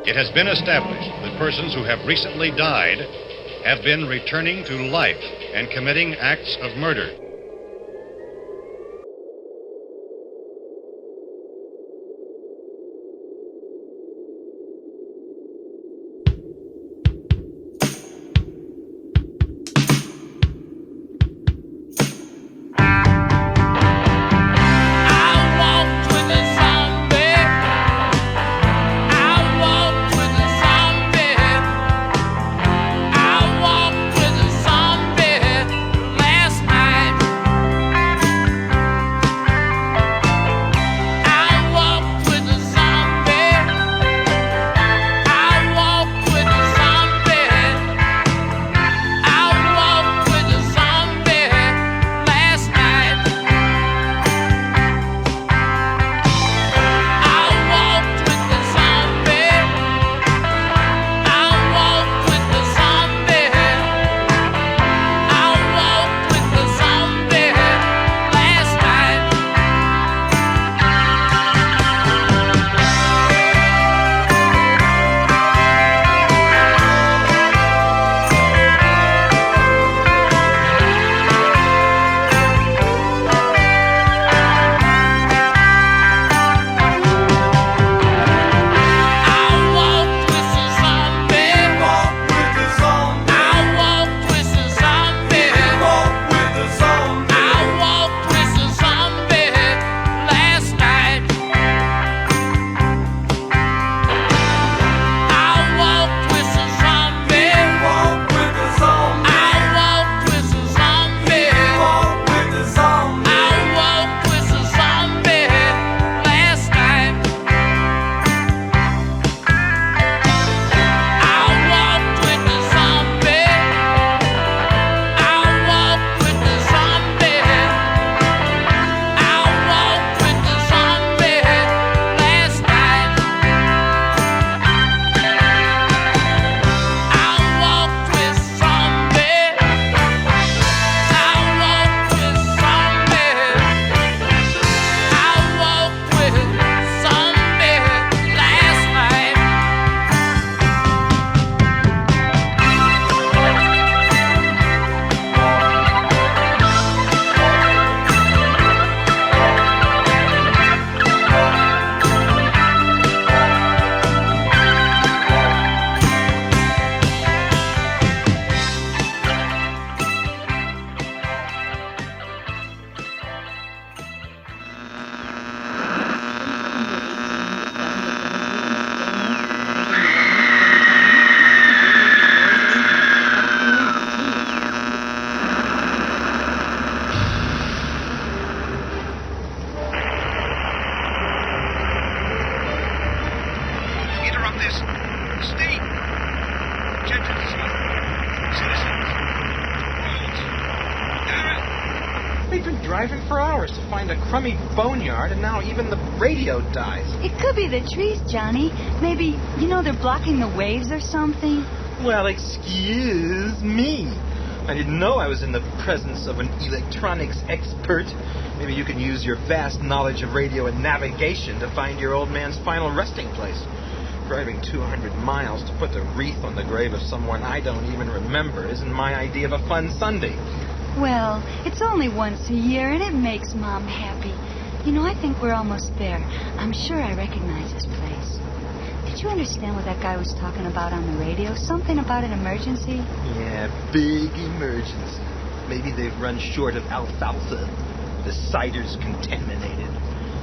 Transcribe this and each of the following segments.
It has been established that persons who have recently died have been returning to life and committing acts of murder. Driving for hours to find a crummy boneyard, and now even the radio dies. It could be the trees, Johnny. Maybe, they're blocking the waves or something. Well, excuse me. I didn't know I was in the presence of an electronics expert. Maybe you can use your vast knowledge of radio and navigation to find your old man's final resting place. Driving 200 miles to put a wreath on the grave of someone I don't even remember isn't my idea of a fun Sunday. Well, it's only once a year, and it makes Mom happy. I think we're almost there. I'm sure I recognize this place. Did you understand what that guy was talking about on the radio? Something about an emergency? Yeah, big emergency. Maybe they've run short of alfalfa. The cider's contaminated.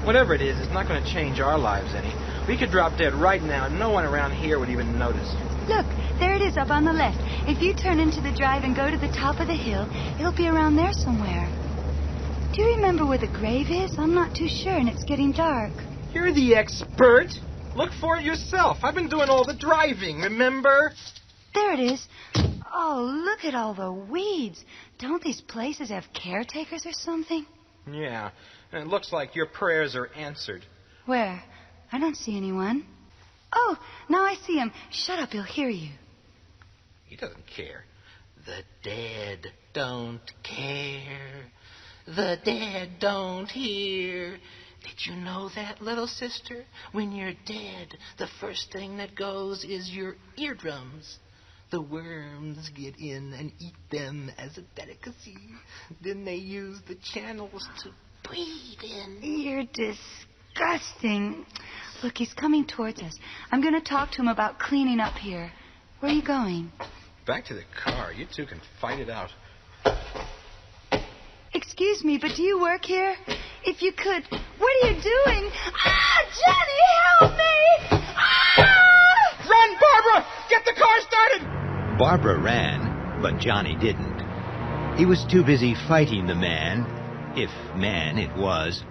Whatever it is, it's not going to change our lives any. We could drop dead right now, and no one around here would even notice. Look, there it is up on the left. If you turn into the drive and go to the top of the hill, it'll be around there somewhere. Do you remember where the grave is? I'm not too sure, and it's getting dark. You're the expert. Look for it yourself. I've been doing all the driving, remember? There it is. Oh, look at all the weeds. Don't these places have caretakers or something? Yeah, and it looks like your prayers are answered. Where? I don't see anyone. Oh, now I see him. Shut up, he'll hear you. He doesn't care. The dead don't care. The dead don't hear. Did you know that, little sister? When you're dead, the first thing that goes is your eardrums. The worms get in and eat them as a delicacy. Then they use the channels to breathe in. You're disgusting. Look, he's coming towards us. I'm going to talk to him about cleaning up here. Where are you going? Back to the car. You two can fight it out. Excuse me, but do you work here? If you could, what are you doing? Ah, Johnny, help me! Ah! Run, Barbara! Get the car started! Barbara ran, but Johnny didn't. He was too busy fighting the man, if man it was.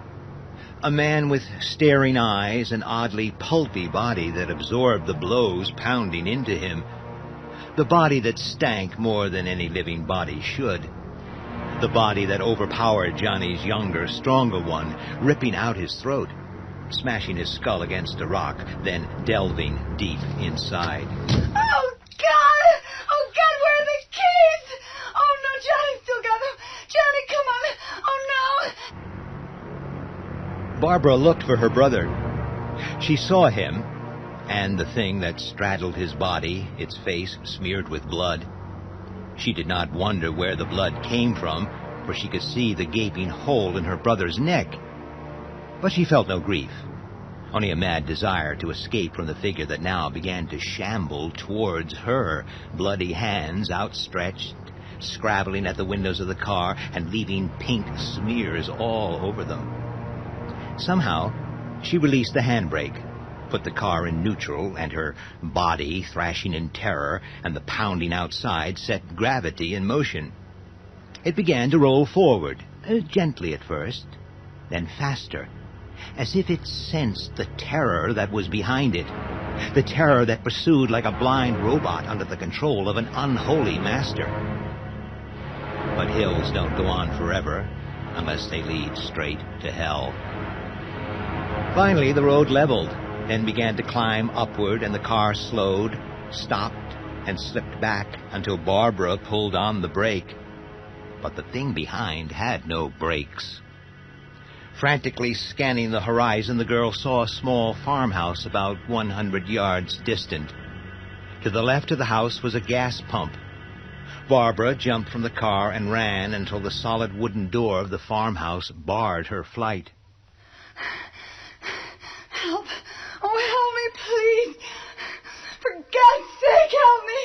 A man with staring eyes, an oddly pulpy body that absorbed the blows pounding into him. The body that stank more than any living body should. The body that overpowered Johnny's younger, stronger one, ripping out his throat, smashing his skull against a rock, then delving deep inside. Oh, God! Oh, God, where are the keys? Oh, no, Johnny still got them. Johnny, come on. Oh, no. Barbara looked for her brother. She saw him, and the thing that straddled his body, its face smeared with blood. She did not wonder where the blood came from, for she could see the gaping hole in her brother's neck. But she felt no grief, only a mad desire to escape from the figure that now began to shamble towards her, bloody hands outstretched, scrabbling at the windows of the car and leaving pink smears all over them. Somehow, she released the handbrake, put the car in neutral, and her body, thrashing in terror, and the pounding outside set gravity in motion. It began to roll forward, gently at first, then faster, as if it sensed the terror that was behind it, the terror that pursued like a blind robot under the control of an unholy master. But hills don't go on forever, unless they lead straight to hell. Finally, the road leveled, then began to climb upward, and the car slowed, stopped, and slipped back until Barbara pulled on the brake. But the thing behind had no brakes. Frantically scanning the horizon, the girl saw a small farmhouse about 100 yards distant. To the left of the house was a gas pump. Barbara jumped from the car and ran until the solid wooden door of the farmhouse barred her flight. Help. Oh, help me, please. For God's sake, help me.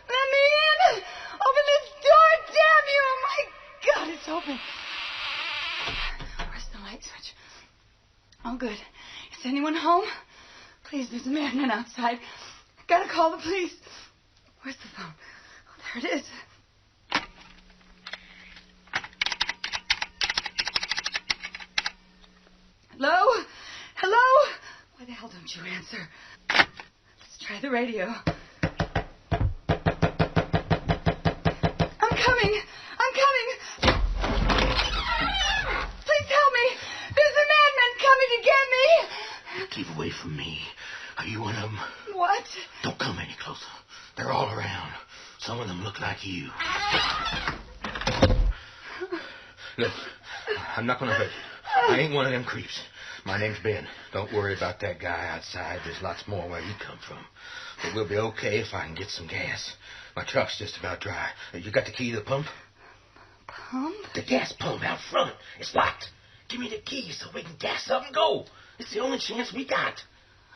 Let me in. Open this door, damn you. Oh, my God, it's open. Where's the light switch? Oh, good. Is anyone home? Please, there's a madman outside. I gotta call the police. Where's the phone? Oh, there it is. Hello? Hello? Why the hell don't you answer? Let's try the radio. I'm coming. Please help me. There's a madman coming to get me. Keep away from me. Are you one of them? What? Don't come any closer. They're all around. Some of them look like you. Look, I'm not going to hurt you. I ain't one of them creeps. My name's Ben. Don't worry about that guy outside. There's lots more where you come from. But we'll be okay if I can get some gas. My truck's just about dry. You got the key to the pump? Pump? The gas pump out front. It's locked. Give me the key so we can gas up and go. It's the only chance we got.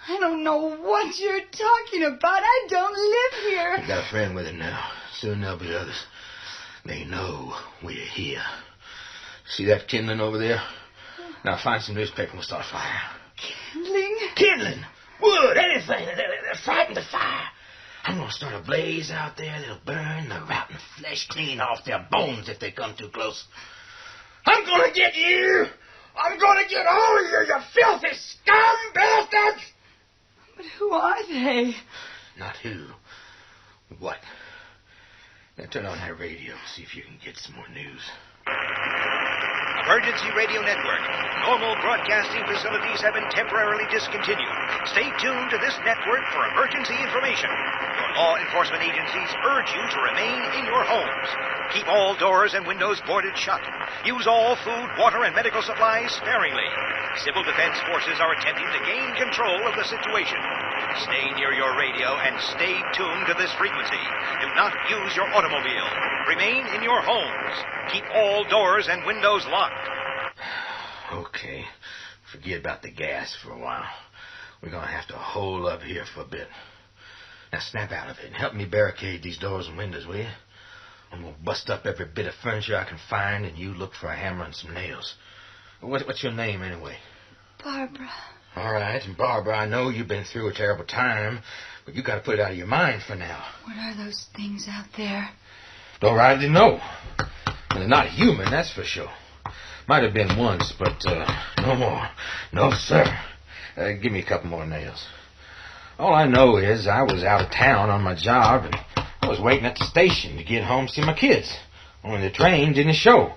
I don't know what you're talking about. I don't live here. You got a friend with him now. Soon there'll be others. They know we're here. See that kindling over there? Now find some newspaper and we'll start a fire. Kindling? Kindling! Wood, anything. They're frightened of fire. I'm going to start a blaze out there that'll burn the rotten flesh clean off their bones if they come too close. I'm going to get you! I'm going to get all of you, you filthy scum bastards! But who are they? Not who. What? Now turn on that radio and see if you can get some more news. Emergency Radio Network. Normal broadcasting facilities have been temporarily discontinued. Stay tuned to this network for emergency information. Your Law enforcement agencies urge you to remain in your homes. Keep all doors and windows boarded shut. Use all food, water, and medical supplies sparingly. Civil defense forces are attempting to gain control of the situation. Stay near your radio and stay tuned to this frequency. Do not use your automobile. Remain in your homes. Keep all doors and windows locked. Okay. Forget about the gas for a while. We're going to have to hole up here for a bit. Now snap out of it and help me barricade these doors and windows, will you? I'm going to bust up every bit of furniture I can find, and you look for a hammer and some nails. What's your name, anyway? Barbara. All right, and Barbara, I know you've been through a terrible time, but you got to put it out of your mind for now. What are those things out there? Don't rightly know. And they're not human, that's for sure. Might have been once, but no more. No, sir. Give me a couple more nails. All I know is I was out of town on my job, and I was waiting at the station to get home to see my kids. Only the train didn't show.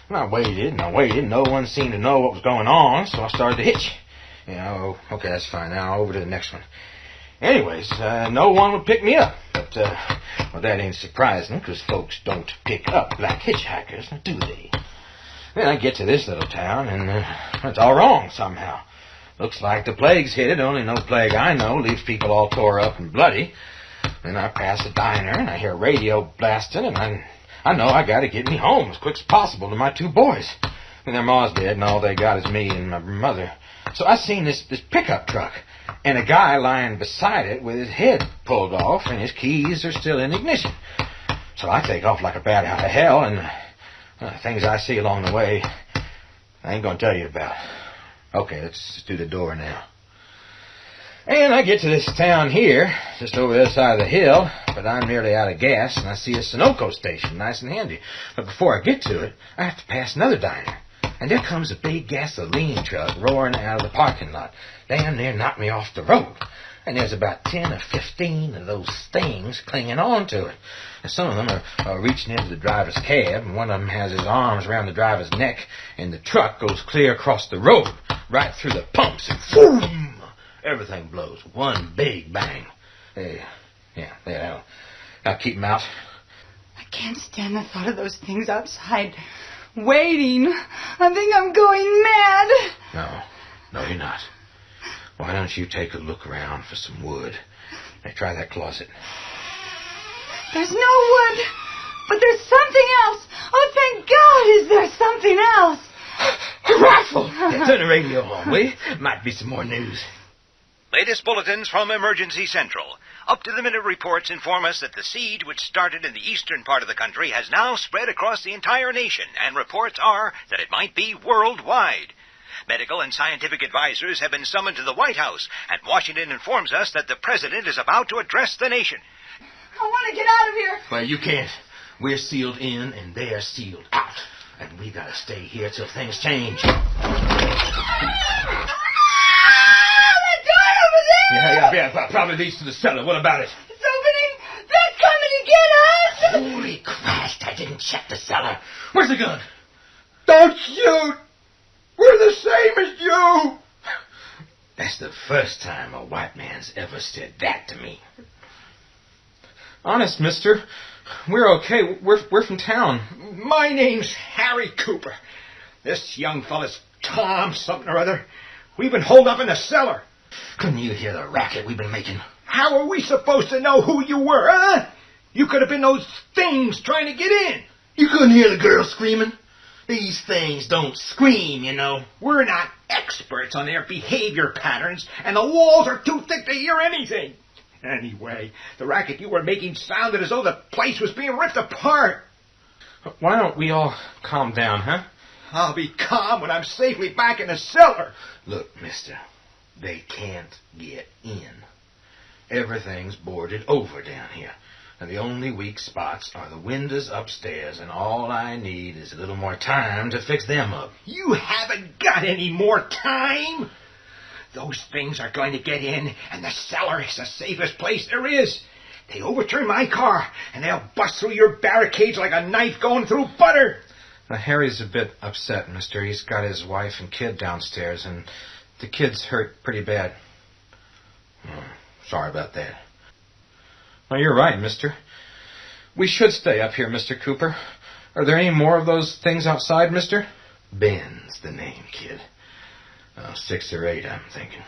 And I waited, No one seemed to know what was going on, so I started to hitch. Okay, that's fine. Now over to the next one. Anyways, no one would pick me up. But, well, that ain't surprising, because folks don't pick up black hitchhikers, do they? Then I get to this little town, and it's all wrong somehow. Looks like the plague's hit it. Only no plague I know leaves people all tore up and bloody. Then I pass a diner, and I hear a radio blasting, and I know I got to get me home as quick as possible to my two boys. And their ma's dead, and all they got is me and my mother. So I seen this pickup truck, and a guy lying beside it with his head pulled off, and his keys are still in ignition. So I take off like a bat out of hell, and things I see along the way, I ain't going to tell you about. Okay, let's do the door now. And I get to this town here, just over the other side of the hill, but I'm nearly out of gas, and I see a Sunoco station, nice and handy. But before I get to it, I have to pass another diner. And there comes a big gasoline truck roaring out of the parking lot. Damn near knocked me off the road. And there's about 10 or 15 of those things clinging on to it. And some of them are reaching into the driver's cab, and one of them has his arms around the driver's neck, and the truck goes clear across the road, right through the pumps, and boom! Everything blows. One big bang. I'll keep them out. I can't stand the thought of those things outside, waiting. I think I'm going mad. No, you're not. Why don't you take a look around for some wood? Hey, try that closet. There's no wood, but there's something else. Oh, thank God, is there something else? A rifle! Turn the radio on, will you? Might be some more news. Latest bulletins from Emergency Central. Up-to-the-minute reports inform us that the siege, which started in the eastern part of the country, has now spread across the entire nation, and reports are that it might be worldwide. Medical and scientific advisors have been summoned to the White House, and Washington informs us that the president is about to address the nation. I want to get out of here. Well, you can't. We're sealed in, and they're sealed out. And we gotta stay here till things change. That door over there! Yeah, probably leads to the cellar. What about it? It's opening. They're coming to get us! Holy Christ, I didn't check the cellar. Where's the gun? Don't shoot! We're the same as you! That's the first time a white man's ever said that to me. Honest, mister, we're okay. We're from town. My name's Harry Cooper. This young fella's Tom something or other. We've been holed up in the cellar. Couldn't you hear the racket we've been making? How are we supposed to know who you were, huh? You could have been those things trying to get in. You couldn't hear the girl screaming? These things don't scream, you know. We're not experts on their behavior patterns, and the walls are too thick to hear anything. Anyway, the racket you were making sounded as though the place was being ripped apart. Why don't we all calm down, huh? I'll be calm when I'm safely back in the cellar. Look, mister, they can't get in. Everything's boarded over down here. And the only weak spots are the windows upstairs, and all I need is a little more time to fix them up. You haven't got any more time. Those things are going to get in, and the cellar is the safest place there is. They overturn my car, and they'll bust through your barricades like a knife going through butter. Harry's a bit upset, mister. He's got his wife and kid downstairs, and the kid's hurt pretty bad. Sorry about that. Oh, you're right, mister. We should stay up here, Mr. Cooper. Are there any more of those things outside, mister? Ben's the name, kid. 6 or 8, I'm thinking.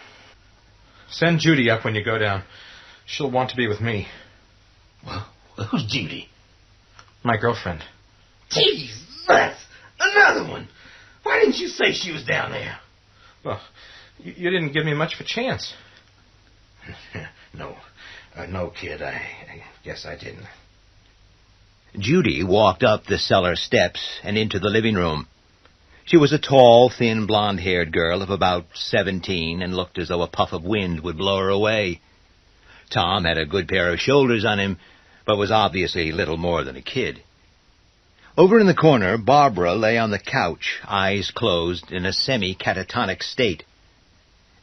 Send Judy up when you go down. She'll want to be with me. Well, who's Judy? My girlfriend. Jesus! Another one! Why didn't you say she was down there? Well, you didn't give me much of a chance. No, kid, I guess I didn't. Judy walked up the cellar steps and into the living room. She was a tall, thin, blonde-haired girl of about 17 and looked as though a puff of wind would blow her away. Tom had a good pair of shoulders on him, but was obviously little more than a kid. Over in the corner, Barbara lay on the couch, eyes closed, in a semi-catatonic state.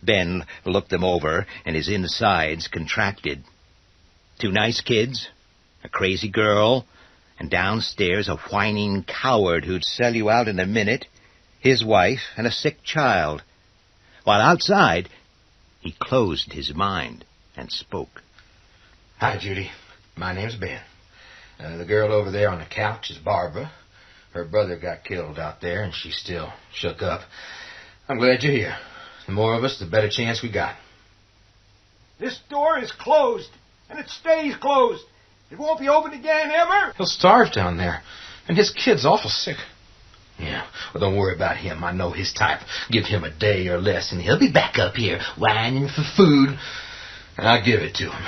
Ben looked them over, and his insides contracted. 2 nice kids, a crazy girl, and downstairs a whining coward who'd sell you out in a minute, his wife, and a sick child. While outside, he closed his mind and spoke. Hi, Judy. My name's Ben. The girl over there on the couch is Barbara. Her brother got killed out there, and she's still shook up. I'm glad you're here. The more of us, the better chance we got. This door is closed, and it stays closed. It won't be opened again, ever. He'll starve down there, and his kid's awful sick. Yeah, well, don't worry about him. I know his type. Give him a day or less, and he'll be back up here, whining for food. And I'll give it to him.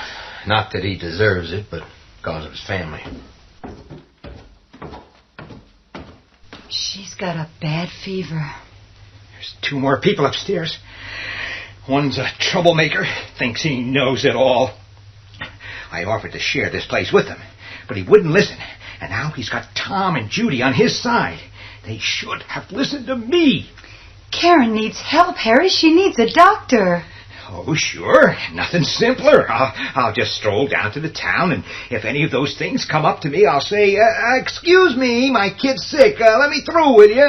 Not that he deserves it, but because of his family. She's got a bad fever. There's 2 more people upstairs. One's a troublemaker, thinks he knows it all. I offered to share this place with him, but he wouldn't listen. And now he's got Tom and Judy on his side. They should have listened to me. Karen needs help, Harry. She needs a doctor. Oh, sure. Nothing simpler. I'll just stroll down to the town, and if any of those things come up to me, I'll say, excuse me, my kid's sick. Let me through with you.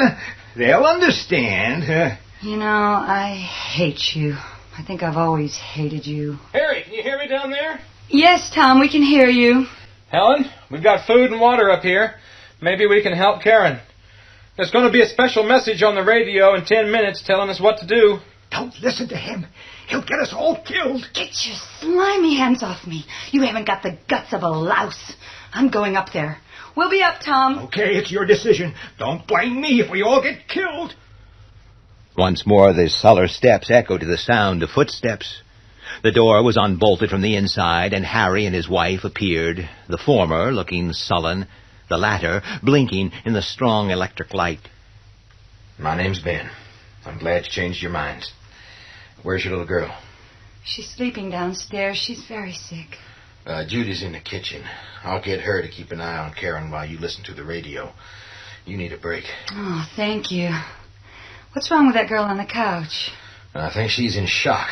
They'll understand. You know, I hate you. I think I've always hated you. Harry, can you hear me down there? Yes, Tom, we can hear you. Helen, we've got food and water up here. Maybe we can help Karen. There's going to be a special message on the radio in 10 minutes telling us what to do. Don't listen to him. He'll get us all killed. Get your slimy hands off me. You haven't got the guts of a louse. I'm going up there. We'll be up, Tom. Okay, it's your decision. Don't blame me if we all get killed. Once more the cellar steps echoed to the sound of footsteps. The door was unbolted from the inside, and Harry and his wife appeared, the former looking sullen, the latter blinking in the strong electric light. My name's Ben. I'm glad you changed your minds. Where's your little girl? She's sleeping downstairs. She's very sick. Judy's in the kitchen. I'll get her to keep an eye on Karen while you listen to the radio. You need a break. Oh, thank you. What's wrong with that girl on the couch? I think she's in shock.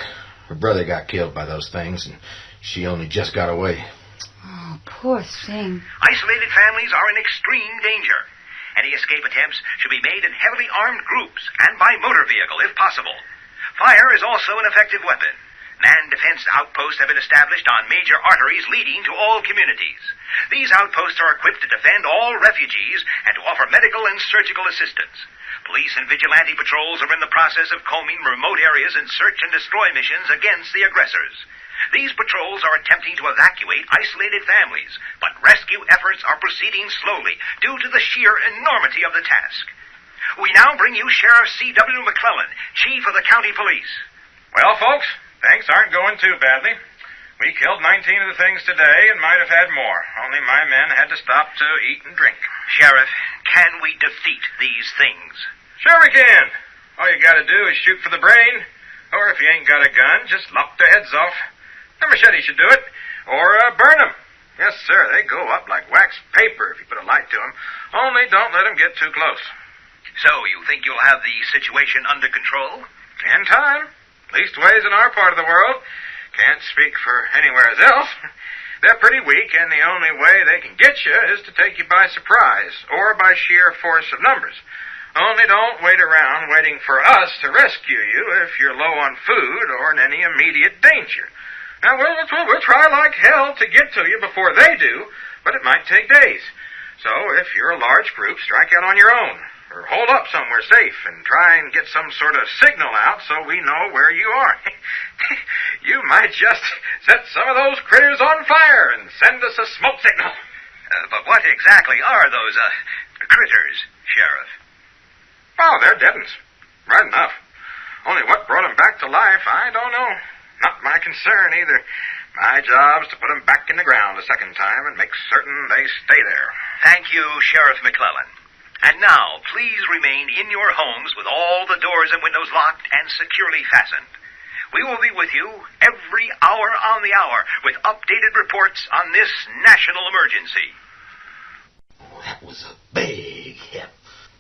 Her brother got killed by those things, and she only just got away. Oh, poor thing. Isolated families are in extreme danger. Any escape attempts should be made in heavily armed groups and by motor vehicle if possible. Fire is also an effective weapon. Man defense outposts have been established on major arteries leading to all communities. These outposts are equipped to defend all refugees and to offer medical and surgical assistance. Police and vigilante patrols are in the process of combing remote areas in search and destroy missions against the aggressors. These patrols are attempting to evacuate isolated families, but rescue efforts are proceeding slowly due to the sheer enormity of the task. We now bring you Sheriff C.W. McClellan, Chief of the County Police. Well, folks, things aren't going too badly. We killed 19 of the things today and might have had more. Only my men had to stop to eat and drink. Sheriff, can we defeat these things? Sure we can. All you gotta do is shoot for the brain. Or if you ain't got a gun, just lop their heads off. A machete should do it. Or burn them. Yes, sir, they go up like wax paper if you put a light to them. Only don't let them get too close. So you think you'll have the situation under control? In time. Leastways in our part of the world. Can't speak for anywhere else. They're pretty weak, and the only way they can get you is to take you by surprise, or by sheer force of numbers. Only don't wait around waiting for us to rescue you if you're low on food or in any immediate danger. Now, we'll try like hell to get to you before they do, but it might take days. So, if you're a large group, strike out on your own. Or hold up somewhere safe and try and get some sort of signal out so we know where you are. You might just set some of those critters on fire and send us a smoke signal. But what exactly are those, critters, Sheriff? Oh, they're dead uns. Right enough. Only what brought them back to life, I don't know. Not my concern, either. My job's to put them back in the ground a second time and make certain they stay there. Thank you, Sheriff McClellan. And now, please remain in your homes with all the doors and windows locked and securely fastened. We will be with you every hour on the hour with updated reports on this national emergency. That was a big hit.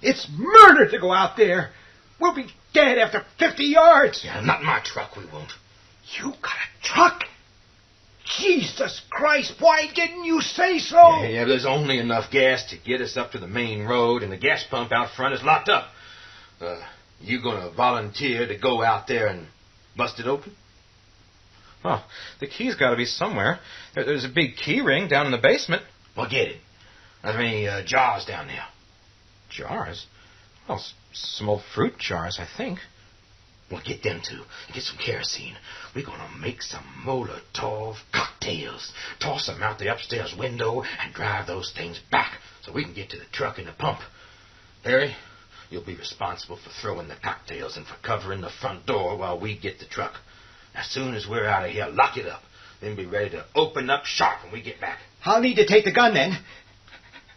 It's murder to go out there. We'll be dead after 50 yards. Yeah, not in my truck, we won't. You got a truck? Jesus Christ, why didn't you say so? Yeah, there's only enough gas to get us up to the main road, and the gas pump out front is locked up. You gonna volunteer to go out there and bust it open? Oh, the key's got to be somewhere. There's a big key ring down in the basement. Well, get it. Are there any jars down there? Jars? Well, some old fruit jars, I think. Well, get them too. And get some kerosene. We're gonna make some Molotov cocktails. Toss them out the upstairs window and drive those things back so we can get to the truck and the pump. Harry, you'll be responsible for throwing the cocktails and for covering the front door while we get the truck. As soon as we're out of here, lock it up. Then be ready to open up sharp when we get back. I'll need to take the gun then.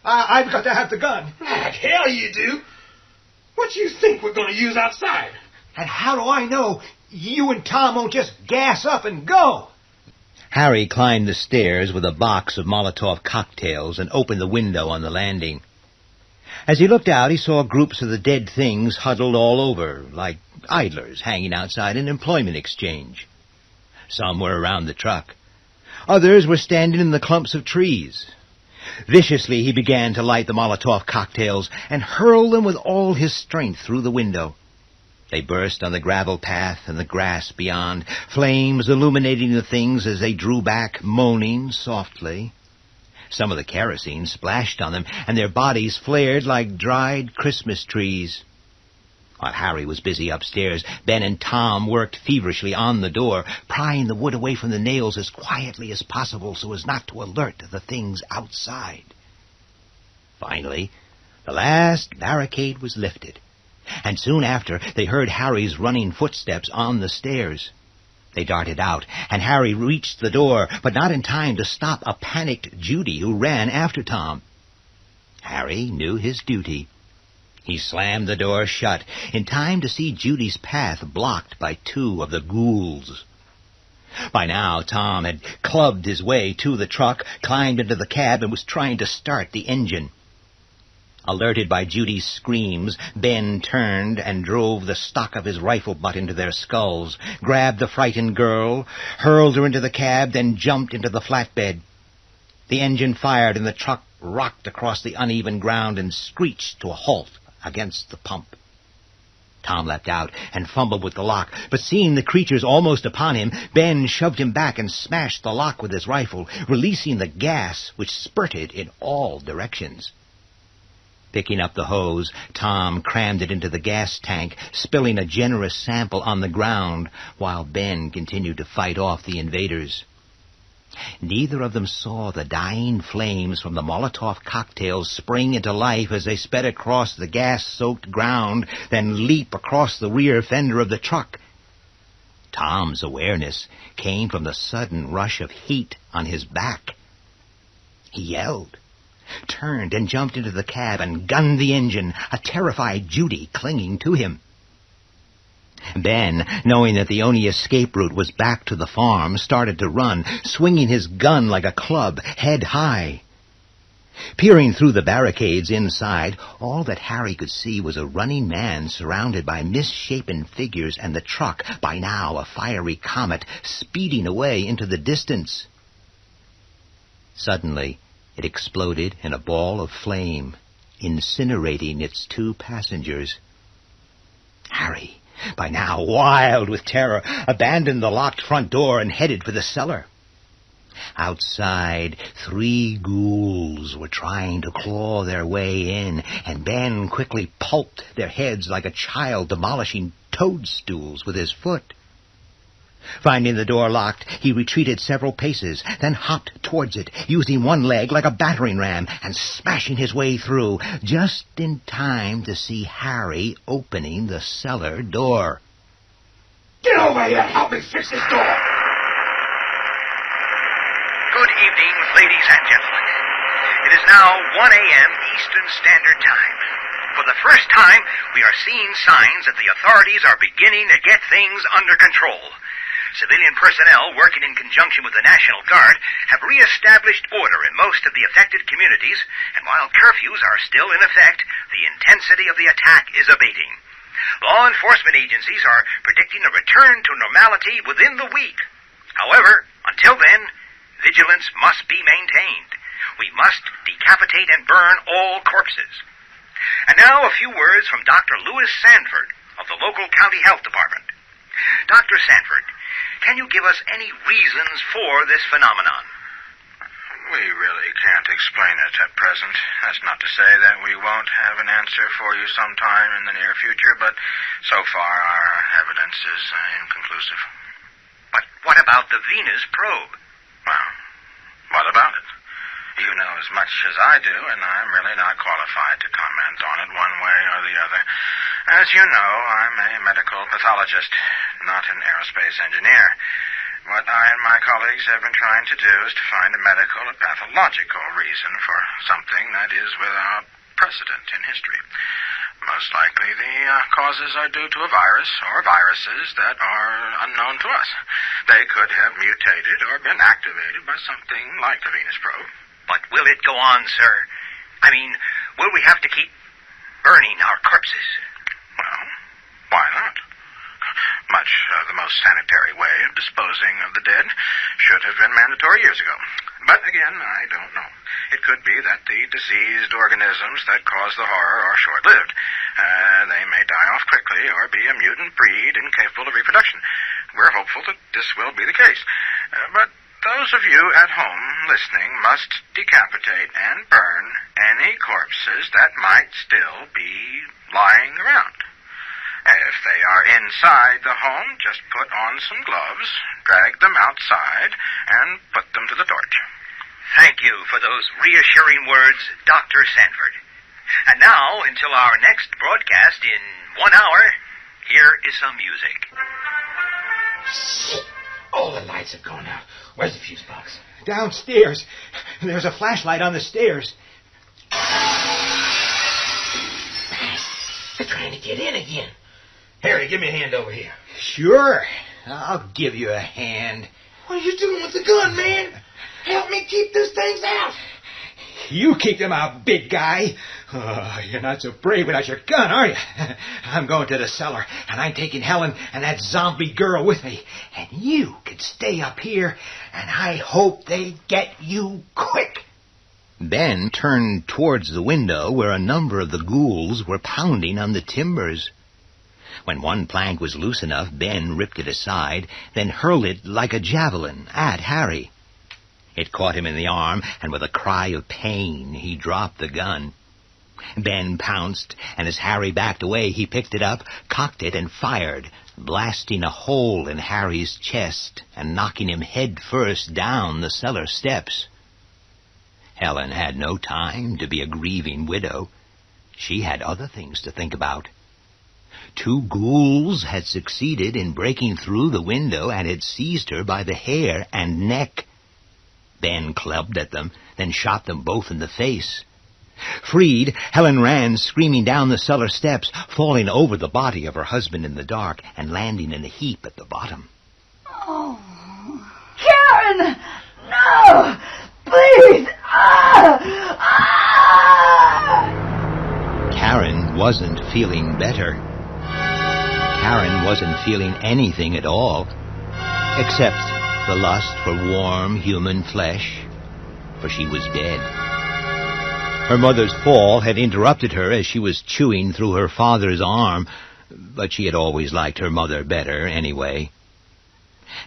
I've got to have the gun. Like hell you do. What do you think we're going to use outside? And how do I know you and Tom won't just gas up and go? Harry climbed the stairs with a box of Molotov cocktails and opened the window on the landing. As he looked out, he saw groups of the dead things huddled all over, like idlers hanging outside an employment exchange. Some were around the truck. Others were standing in the clumps of trees. Viciously, he began to light the Molotov cocktails and hurl them with all his strength through the window. They burst on the gravel path and the grass beyond, flames illuminating the things as they drew back, moaning softly. Some of the kerosene splashed on them, and their bodies flared like dried Christmas trees. While Harry was busy upstairs, Ben and Tom worked feverishly on the door, prying the wood away from the nails as quietly as possible so as not to alert the things outside. Finally, the last barricade was lifted, and soon after they heard Harry's running footsteps on the stairs. They darted out, and Harry reached the door, but not in time to stop a panicked Judy who ran after Tom. Harry knew his duty. He slammed the door shut, in time to see Judy's path blocked by two of the ghouls. By now, Tom had clubbed his way to the truck, climbed into the cab, and was trying to start the engine. Alerted by Judy's screams, Ben turned and drove the stock of his rifle butt into their skulls, grabbed the frightened girl, hurled her into the cab, then jumped into the flatbed. The engine fired, and the truck rocked across the uneven ground and screeched to a halt against the pump. Tom leapt out and fumbled with the lock, but seeing the creatures almost upon him, Ben shoved him back and smashed the lock with his rifle, releasing the gas which spurted in all directions. Picking up the hose, Tom crammed it into the gas tank, spilling a generous sample on the ground, while Ben continued to fight off the invaders. Neither of them saw the dying flames from the Molotov cocktails spring into life as they sped across the gas-soaked ground, then leap across the rear fender of the truck. Tom's awareness came from the sudden rush of heat on his back. He yelled, turned and jumped into the cab and gunned the engine, a terrified Judy clinging to him. Ben, knowing that the only escape route was back to the farm, started to run, swinging his gun like a club, head high. Peering through the barricades inside, all that Harry could see was a running man surrounded by misshapen figures and the truck, by now a fiery comet, speeding away into the distance. Suddenly, it exploded in a ball of flame, incinerating its two passengers. Harry by now wild with terror, abandoned the locked front door and headed for the cellar. Outside, 3 ghouls were trying to claw their way in, and Ben quickly pulped their heads like a child demolishing toadstools with his foot. Finding the door locked, he retreated several paces, then hopped towards it, using one leg like a battering ram and smashing his way through, just in time to see Harry opening the cellar door. Get over here and help me fix this door. Good evening, ladies and gentlemen. It is now 1 a.m. Eastern Standard Time. For the first time, we are seeing signs that the authorities are beginning to get things under control. Civilian personnel working in conjunction with the National Guard have reestablished order in most of the affected communities, and while curfews are still in effect, the intensity of the attack is abating. Law enforcement agencies are predicting a return to normality within the week. However, until then, vigilance must be maintained. We must decapitate and burn all corpses. And now a few words from Dr. Lewis Sanford of the local county health department. Dr. Sanford, can you give us any reasons for this phenomenon? We really can't explain it at present. That's not to say that we won't have an answer for you sometime in the near future, but so far our evidence is inconclusive. But what about the Venus probe? Well, what about it? You know as much as I do, and I'm really not qualified to comment on it one way or the other. As you know, I'm a medical pathologist, not an aerospace engineer. What I and my colleagues have been trying to do is to find a medical or pathological reason for something that is without precedent in history. Most likely the causes are due to a virus or viruses that are unknown to us. They could have mutated or been activated by something like the Venus probe. But will it go on, sir? I mean, will we have to keep burning our corpses? Well, why not? Much the most sanitary way of disposing of the dead should have been mandatory years ago. But again, I don't know. It could be that the diseased organisms that cause the horror are short-lived. They may die off quickly or be a mutant breed incapable of reproduction. We're hopeful that this will be the case. But those of you at home listening must decapitate and burn any corpses that might still be lying around. If they are inside the home, just put on some gloves, drag them outside, and put them to the torch. Thank you for those reassuring words, Dr. Sanford. And now, until our next broadcast in 1 hour, here is some music. Shit! All the lights have gone out. Where's the fuse box? Downstairs. There's a flashlight on the stairs. They're trying to get in again. Harry, give me a hand over here. Sure. I'll give you a hand. What are you doing with the gun, man? Help me keep these things out. You keep them out, big guy. Oh, you're not so brave without your gun, are you? I'm going to the cellar, and I'm taking Helen and that zombie girl with me. And you can stay up here, and I hope they get you quick. Ben turned towards the window where a number of the ghouls were pounding on the timbers. When one plank was loose enough, Ben ripped it aside, then hurled it like a javelin at Harry. It caught him in the arm, and with a cry of pain, he dropped the gun. Ben pounced, and as Harry backed away, he picked it up, cocked it, and fired, blasting a hole in Harry's chest and knocking him head first down the cellar steps. Helen had no time to be a grieving widow. She had other things to think about. 2 ghouls had succeeded in breaking through the window and had seized her by the hair and neck. Ben clubbed at them, then shot them both in the face. Freed, Helen ran screaming down the cellar steps, falling over the body of her husband in the dark and landing in a heap at the bottom. Oh, Karen! No! Please! Karen wasn't feeling better. Karen wasn't feeling anything at all, except the lust for warm human flesh, for she was dead. Her mother's fall had interrupted her as she was chewing through her father's arm. but she had always liked her mother better anyway.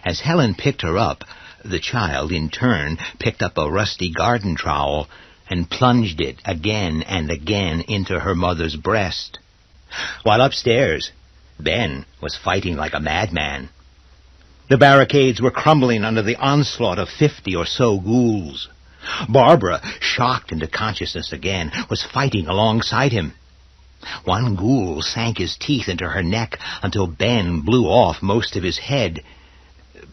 As Helen picked her up, the child, in turn, picked up a rusty garden trowel and plunged it again and again into her mother's breast. While upstairs, Ben was fighting like a madman. The barricades were crumbling under the onslaught of 50 or so ghouls. Barbara, shocked into consciousness again, was fighting alongside him. One ghoul sank his teeth into her neck until Ben blew off most of his head.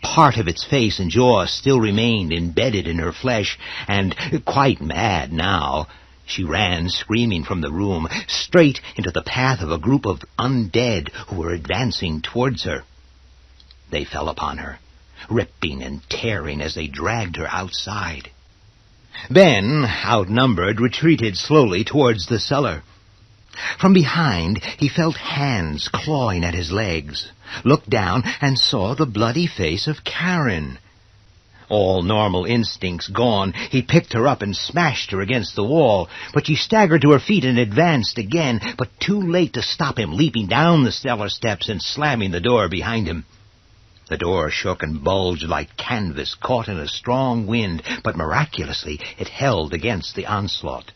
Part of its face and jaw still remained embedded in her flesh, and, quite mad now, she ran screaming from the room, straight into the path of a group of undead who were advancing towards her. They fell upon her, ripping and tearing as they dragged her outside. Ben, outnumbered, retreated slowly towards the cellar. From behind, he felt hands clawing at his legs, looked down, and saw the bloody face of Karen. All normal instincts gone, he picked her up and smashed her against the wall, but she staggered to her feet and advanced again, but too late to stop him, leaping down the cellar steps and slamming the door behind him. The door shook and bulged like canvas caught in a strong wind, but miraculously it held against the onslaught.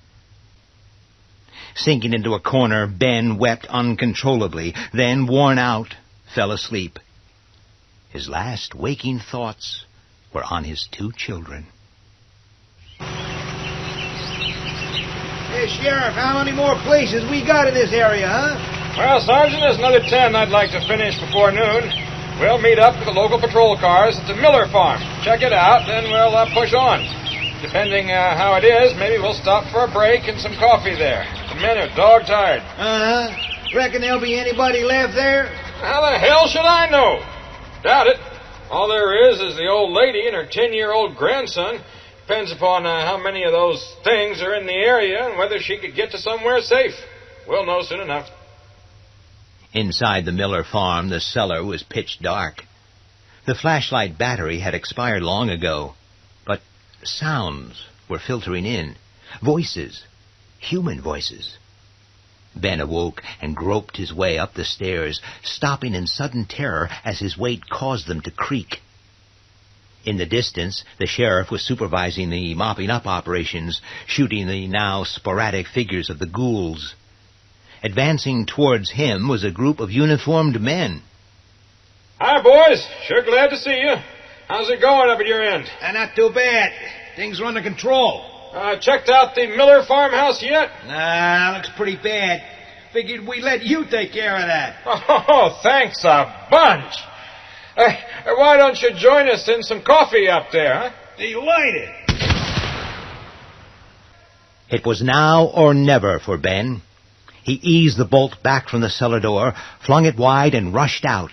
Sinking into a corner, Ben wept uncontrollably, then, worn out, fell asleep. His last waking thoughts were on his 2 children. Hey, Sheriff, how many more places we got in this area, huh? Well, Sergeant, there's another 10 I'd like to finish before noon. We'll meet up with the local patrol cars at the Miller farm. Check it out, then we'll push on. Depending how it is, maybe we'll stop for a break and some coffee there. The men are dog-tired. Uh-huh. Reckon there'll be anybody left there? How the hell should I know? Doubt it. All there is the old lady and her 10-year-old grandson. Depends upon how many of those things are in the area and whether she could get to somewhere safe. We'll know soon enough. Inside the Miller farm, the cellar was pitch dark. The flashlight battery had expired long ago, but sounds were filtering in. Voices. Human voices. Ben awoke and groped his way up the stairs, stopping in sudden terror as his weight caused them to creak. In the distance, the sheriff was supervising the mopping-up operations, shooting the now sporadic figures of the ghouls. Advancing towards him was a group of uniformed men. Hi, boys. Sure glad to see you. How's it going up at your end? Not too bad. Things are under control. Checked out the Miller farmhouse yet? Nah, looks pretty bad. Figured we'd let you take care of that. Oh, thanks a bunch. Why don't you join us in some coffee up there, huh? Delighted. It was now or never for Ben. He eased the bolt back from the cellar door, flung it wide, and rushed out.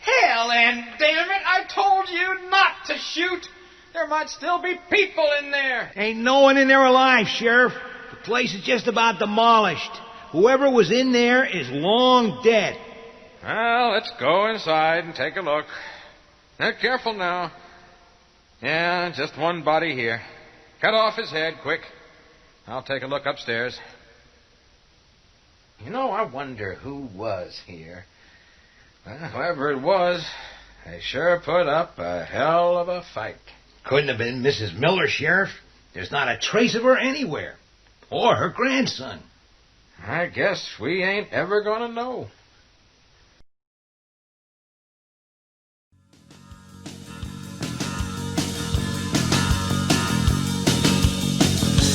Hell and damn it, I told you not to shoot. There might still be people in there. Ain't no one in there alive, Sheriff. The place is just about demolished. Whoever was in there is long dead. Well, let's go inside and take a look. Careful now. Yeah, just one body here. Cut off his head, quick. I'll take a look upstairs. You know, I wonder who was here. Well, whoever it was, they sure put up a hell of a fight. Couldn't have been Mrs. Miller, Sheriff. There's not a trace of her anywhere. Or her grandson. I guess we ain't ever gonna know.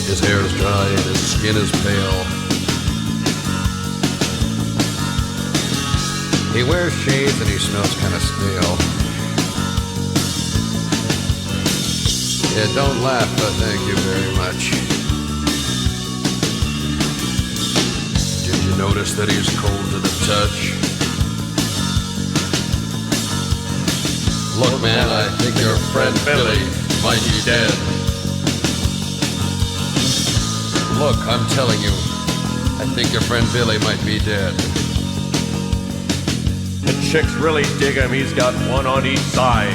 His hair is dry and his skin is pale. He wears shades and he smells kind of stale. Yeah, don't laugh, but thank you very much. Did you notice that he's cold to the touch? Look, man, I think your friend Billy might be dead. Look, I'm telling you, I think your friend Billy might be dead. The chicks really dig him. He's got one on each side.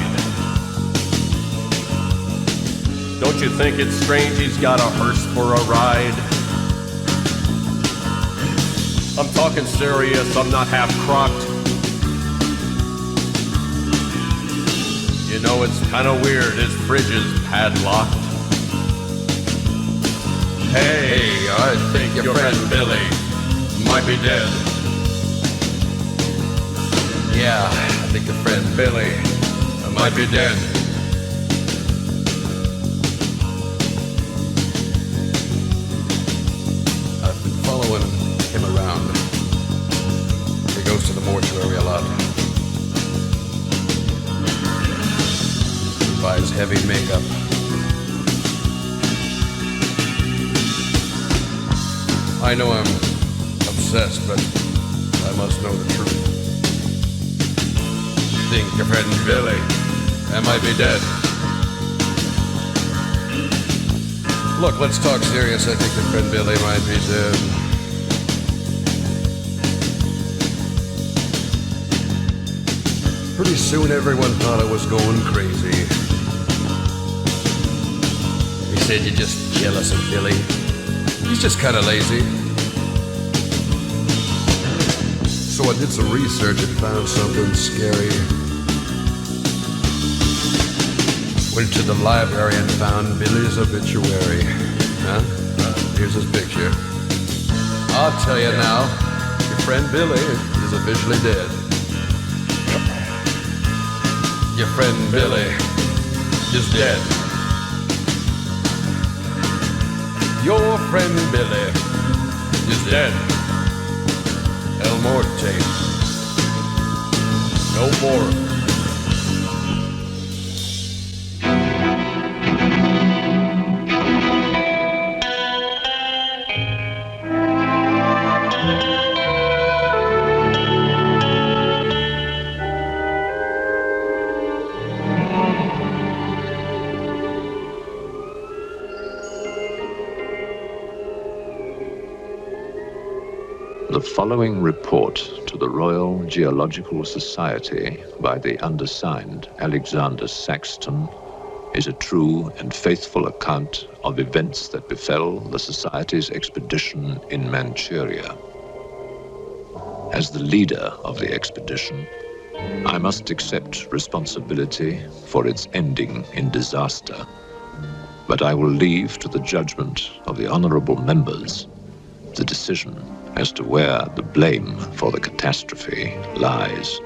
Don't you think it's strange he's got a hearse for a ride? I'm talking serious, I'm not half crocked. You know, it's kinda weird, his fridge is padlocked. Hey, I think your friend Billy might be dead. Yeah, I think your friend Billy might be dead. I've been following him around. He goes to the mortuary a lot. He buys heavy makeup. I know I'm obsessed, but I must know the truth. Think your friend Billy might be dead. Look, let's talk serious. I think your friend Billy might be dead. Pretty soon everyone thought I was going crazy. He said you're just jealous of Billy. He's just kind of lazy. So I did some research and found something scary. Went to the library and found Billy's obituary. Here's his picture. I'll tell you now, your friend Billy is officially dead. Your friend Billy is dead. Your friend Billy is dead. El Morte. No more. The following report to the Royal Geological Society by the undersigned Alexander Saxton is a true and faithful account of events that befell the Society's expedition in Manchuria. As the leader of the expedition, I must accept responsibility for its ending in disaster, but I will leave to the judgment of the honorable members the decision as to where the blame for the catastrophe lies.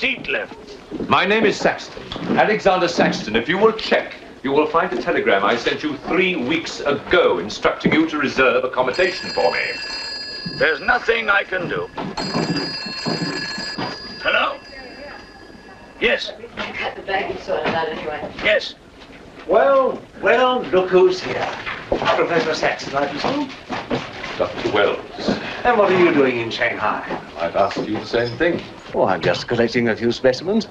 seat left. My name is Saxton. Alexander Saxton. If you will check, you will find a telegram I sent you 3 weeks ago instructing you to reserve accommodation for me. There's nothing I can do. Hello? Yes. The bag is sorted out anyway. Yes. Well, look who's here. Professor Saxton, I presume? Dr. Wells. And what are you doing in Shanghai? I've asked you the same thing. Oh, I'm just collecting a few specimens.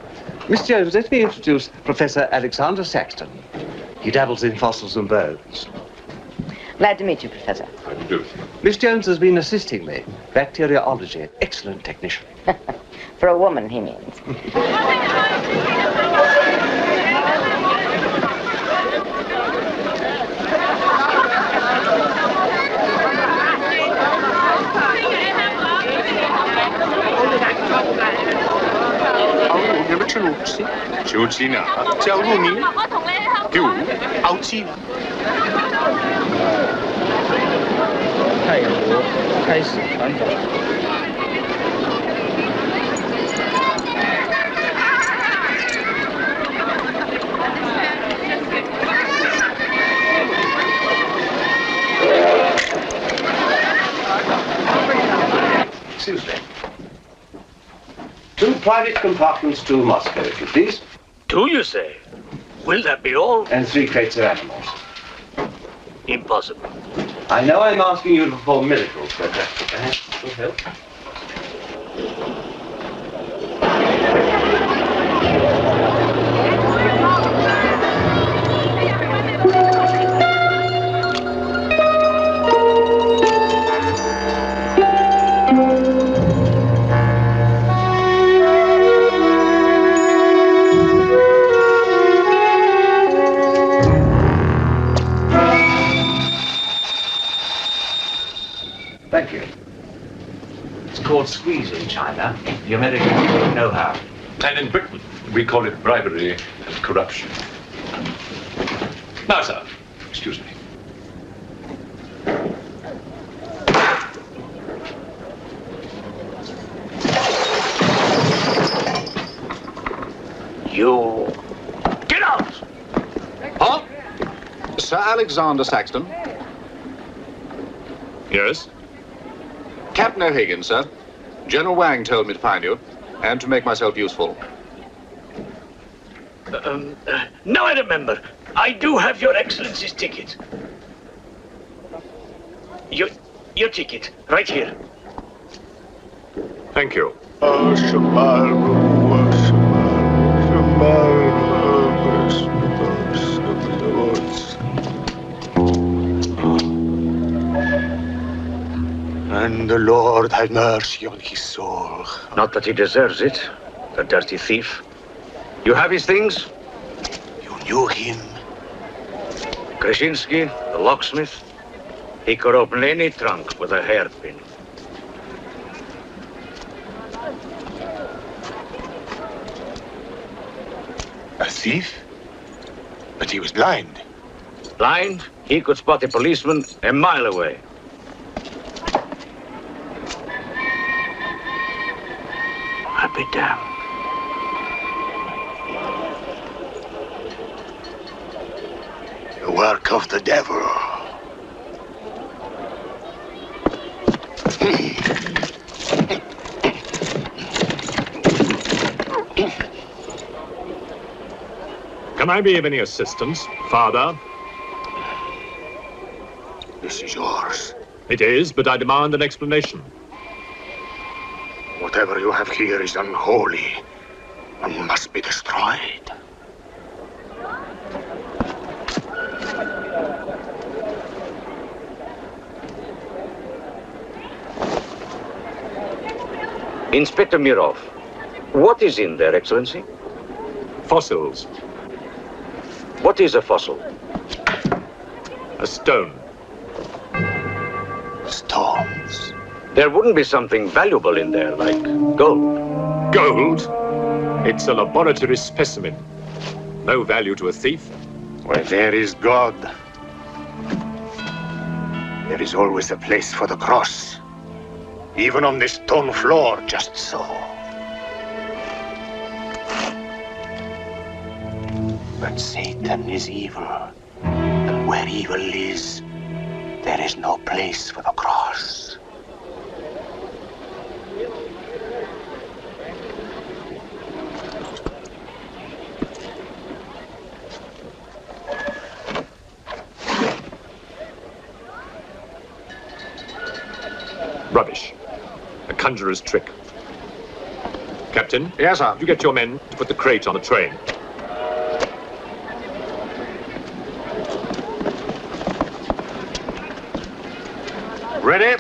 Miss Jones, let me introduce Professor Alexander Saxton. He dabbles in fossils and bones. Glad to meet you, Professor. How do you do? Miss Jones has been assisting me. Bacteriology. Excellent technician. For a woman, he means. Excuse me. 2 private compartments to Moscow, if you please. 2, you say? Will that be all? And 3 crates of animals. Impossible. I know I'm asking you to perform miracles, but perhaps it will help. Thank you. It's called squeeze in China. The Americans don't know how. And in Britain, we call it bribery and corruption. Now, sir, excuse me. You... Get out! Huh? Sir Alexander Saxton? Yes? Captain O'Hagan, sir. General Wang told me to find you, and to make myself useful. Now I remember. I do have your Excellency's ticket. Your ticket, right here. Thank you. And the Lord have mercy on his soul. Not that he deserves it, the dirty thief. You have his things? You knew him? Krasinski, the locksmith. He could open any trunk with a hairpin. A thief? But he was blind. Blind? He could spot a policeman a mile away. I'll be damned. The work of the devil. Can I be of any assistance, Father? This is yours. It is, but I demand an explanation. Whatever you have here is unholy and must be destroyed. Inspector Mirov, what is in there, Excellency? Fossils. What is a fossil? A stone. Stones. There wouldn't be something valuable in there, like gold. Gold? It's a laboratory specimen. No value to a thief. Where there is God, there is always a place for the cross. Even on this stone floor, just so. But Satan is evil. And where evil is, there is no place for the cross. Rubbish. A conjurer's trick. Captain? Yes, sir. You get your men to put the crate on the train. Ready?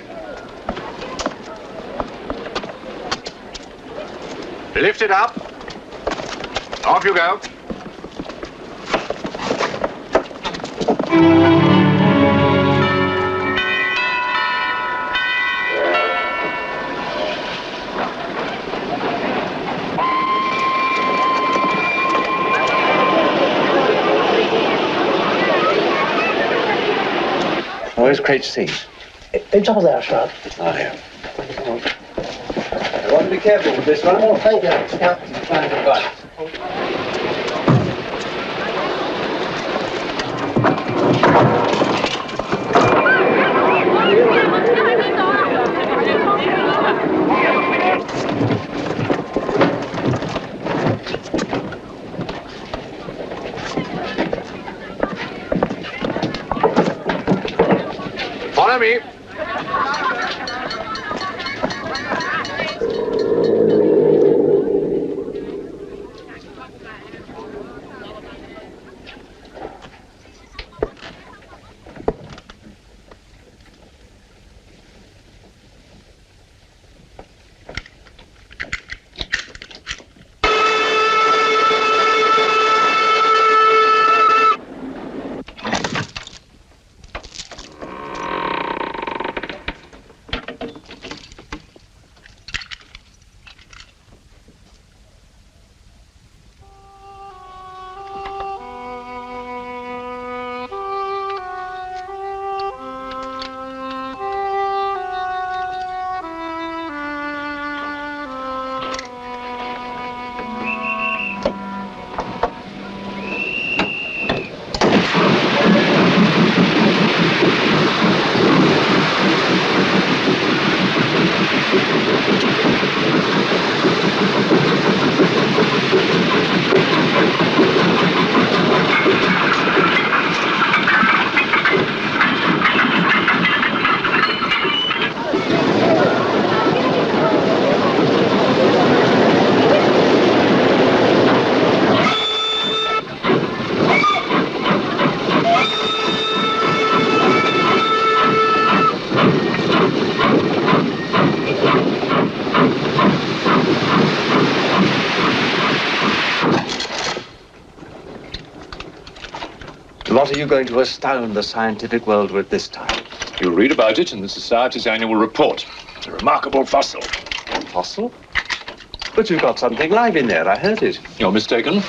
Lift it up. Off you go. Where's crate C? It's all there, sir. Oh, here. I want to be careful with this one. Oh, thank you. Yeah. Trying to buy. Follow me. What are you going to astound the scientific world with this time? You'll read about it in the Society's annual report. It's a remarkable fossil. Fossil? But you've got something live in there. I heard it. You're mistaken.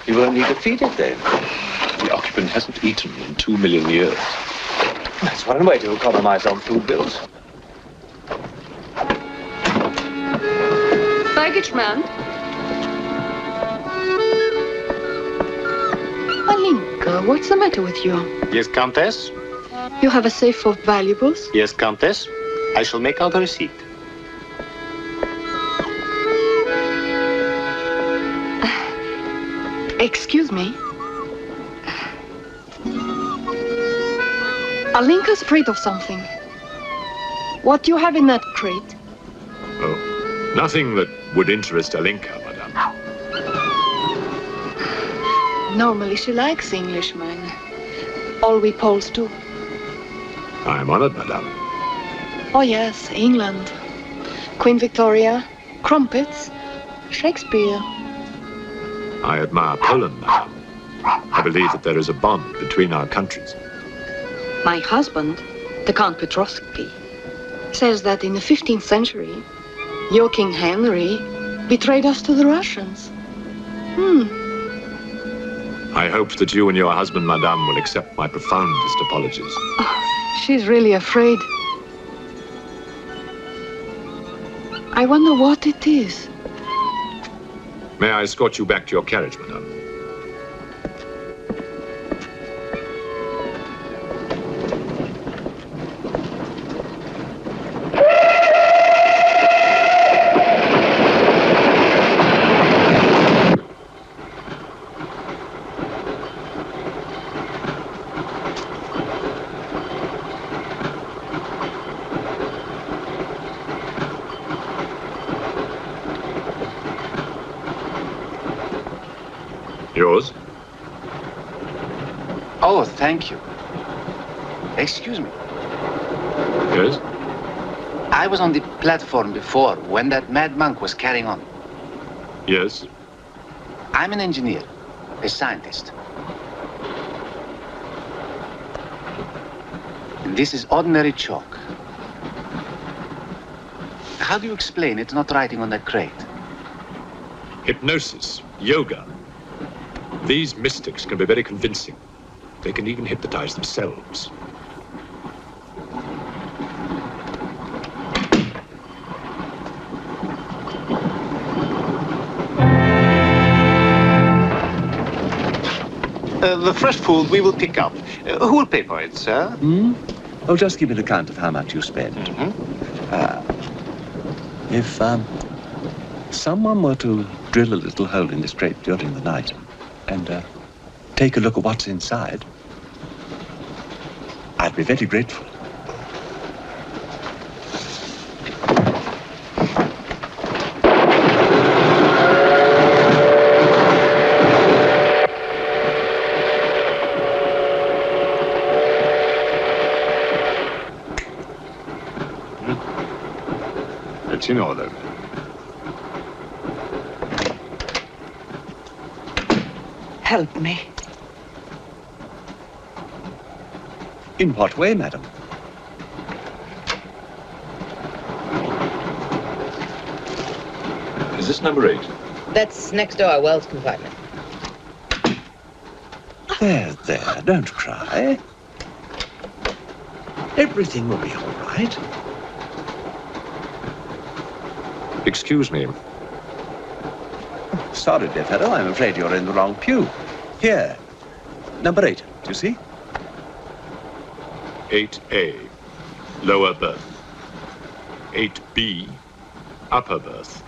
You won't need to feed it then. The occupant hasn't eaten in 2 million years. That's one way to economize on food bills. Baggage man. Alinka, what's the matter with you? Yes, Countess? You have a safe full of valuables? Yes, Countess. I shall make out a receipt. Excuse me. Alinka's afraid of something. What do you have in that crate? Oh, nothing that would interest Alinka, madame. Normally she likes Englishmen. All we Poles do. I am honored, madame. Oh yes, England. Queen Victoria, crumpets, Shakespeare. I admire Poland, madame. I believe that there is a bond between our countries. My husband, the Count Petrovsky, says that in the 15th century, your King Henry betrayed us to the Russians. I hope that you and your husband, madame, will accept my profoundest apologies. Oh, she's really afraid. I wonder what it is. May I escort you back to your carriage, madame? Yours? Oh, thank you. Excuse me. Yes? I was on the platform before when that mad monk was carrying on. Yes. I'm an engineer, a scientist. This is ordinary chalk. How do you explain it's not writing on that crate? Hypnosis, yoga. These mystics can be very convincing. They can even hypnotize themselves. The fresh food we will pick up. Who will pay for it, sir? Oh, just give me an account of how much you spend. If someone were to drill a little hole in this crate during the night and take a look at what's inside, I'd be very grateful. It's in order. Help me. In what way, madam? Is this number 8? That's next door, Wells compartment. There, don't cry. Everything will be all right. Excuse me. Sorry, dear fellow, I'm afraid you're in the wrong pew. Here, number 8, do you see? 8A, lower berth. 8B, upper berth.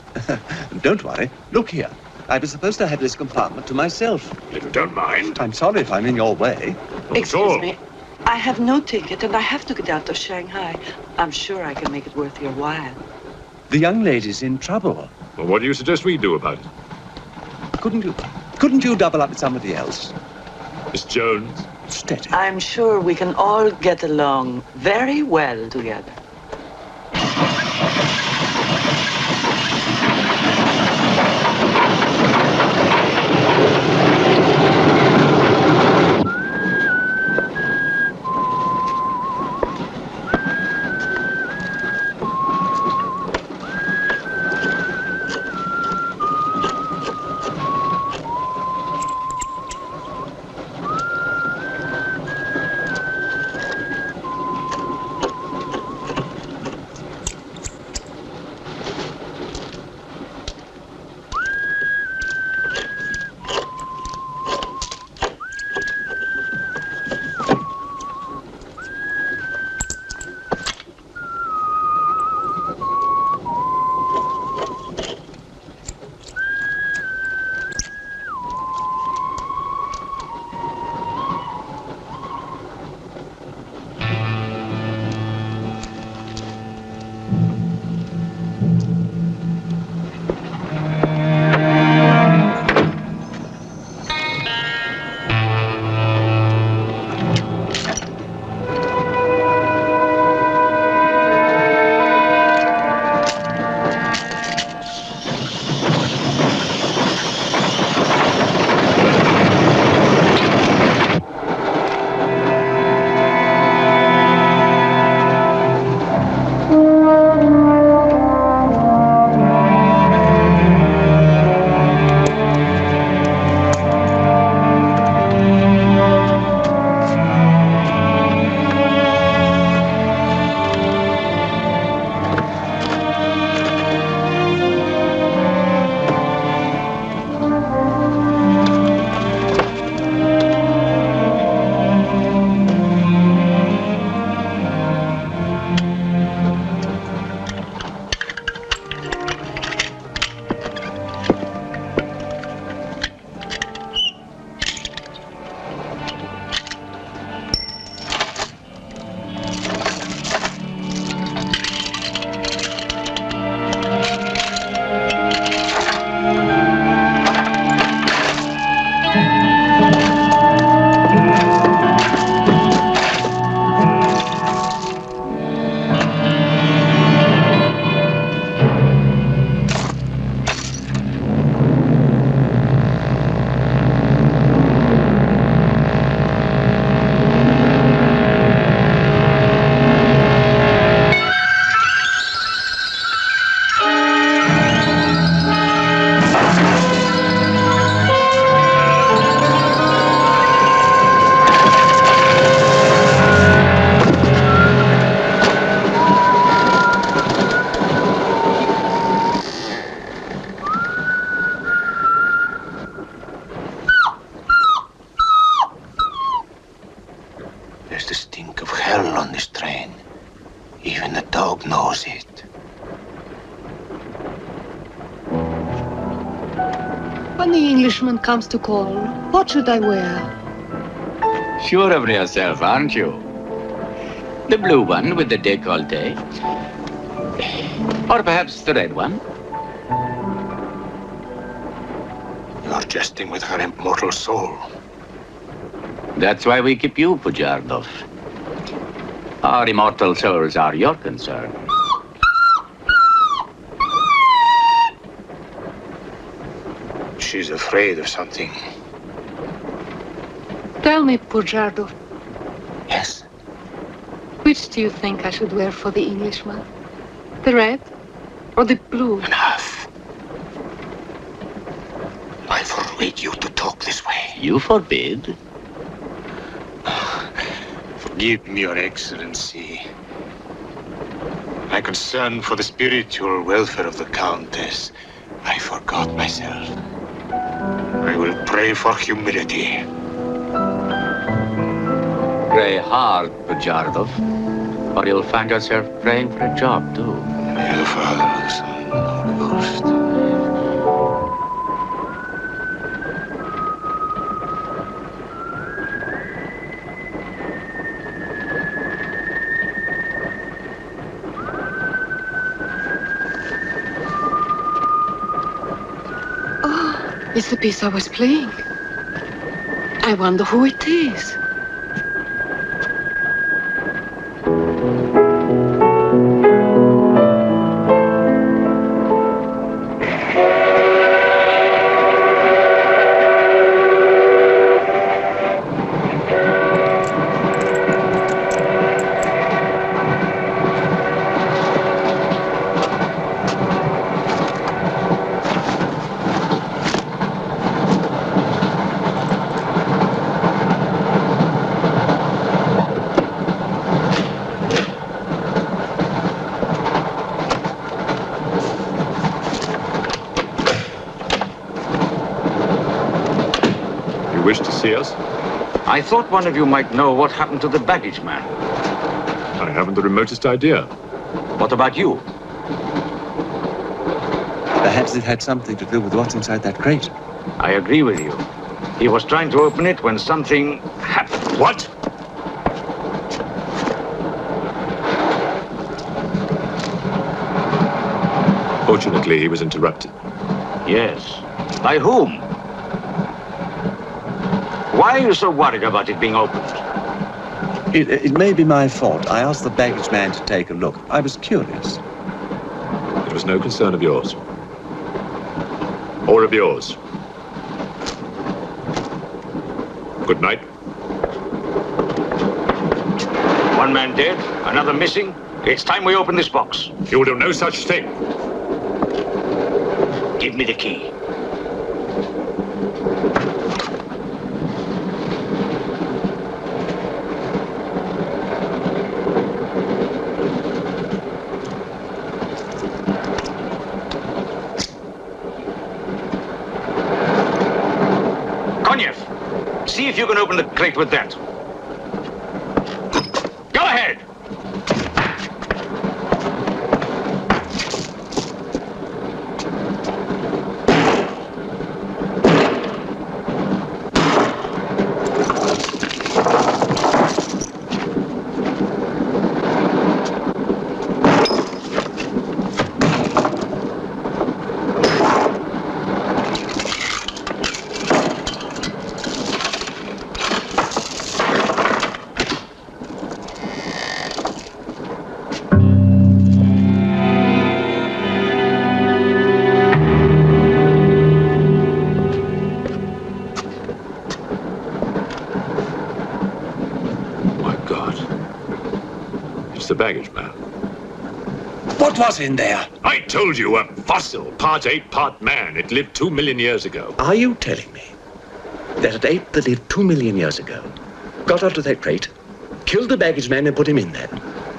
Don't worry. Look here. I was supposed to have this compartment to myself. If you don't mind. I'm sorry if I'm in your way. Excuse me. I have no ticket and I have to get out of Shanghai. I'm sure I can make it worth your while. The young lady's in trouble. Well, what do you suggest we do about it? Couldn't you double up with somebody else? Miss Jones? Steady. I'm sure we can all get along very well together. When the Englishman comes to call, what should I wear? Sure of yourself, aren't you? The blue one with the décolleté. Or perhaps the red one. You're jesting with her immortal soul. That's why we keep you, Pujardov. Our immortal souls are your concern. She's afraid of something. Tell me, Pujardov. Yes? Which do you think I should wear for the Englishman? The red or the blue? Enough. I forbid you to talk this way. You forbid? Forgive me, Your Excellency. My concern for the spiritual welfare of the Countess, I forgot myself. I will pray for humility. Pray hard, Pujardov, or you'll find yourself praying for a job, too. May the Father, the Son, and the Holy Ghost. It's the piece I was playing. I wonder who it is. Wish to see us? I thought one of you might know what happened to the baggage man. I haven't the remotest idea. What about you? Perhaps it had something to do with what's inside that crate. I agree with you. He was trying to open it when something happened. What? Fortunately, he was interrupted. Yes. By whom? Why are you so worried about it being opened? It may be my fault. I asked the baggage man to take a look. I was curious. It was no concern of yours. Or of yours. Good night. One man dead, another missing. It's time we open this box. You will do no such thing. Give me the key. See if you can open the crate with that. Go ahead! The baggage man. What was in there? I told you, a fossil, part ape, part man. It lived 2 million years ago. Are you telling me that an ape that lived 2 million years ago got out of that crate, killed the baggage man and put him in there,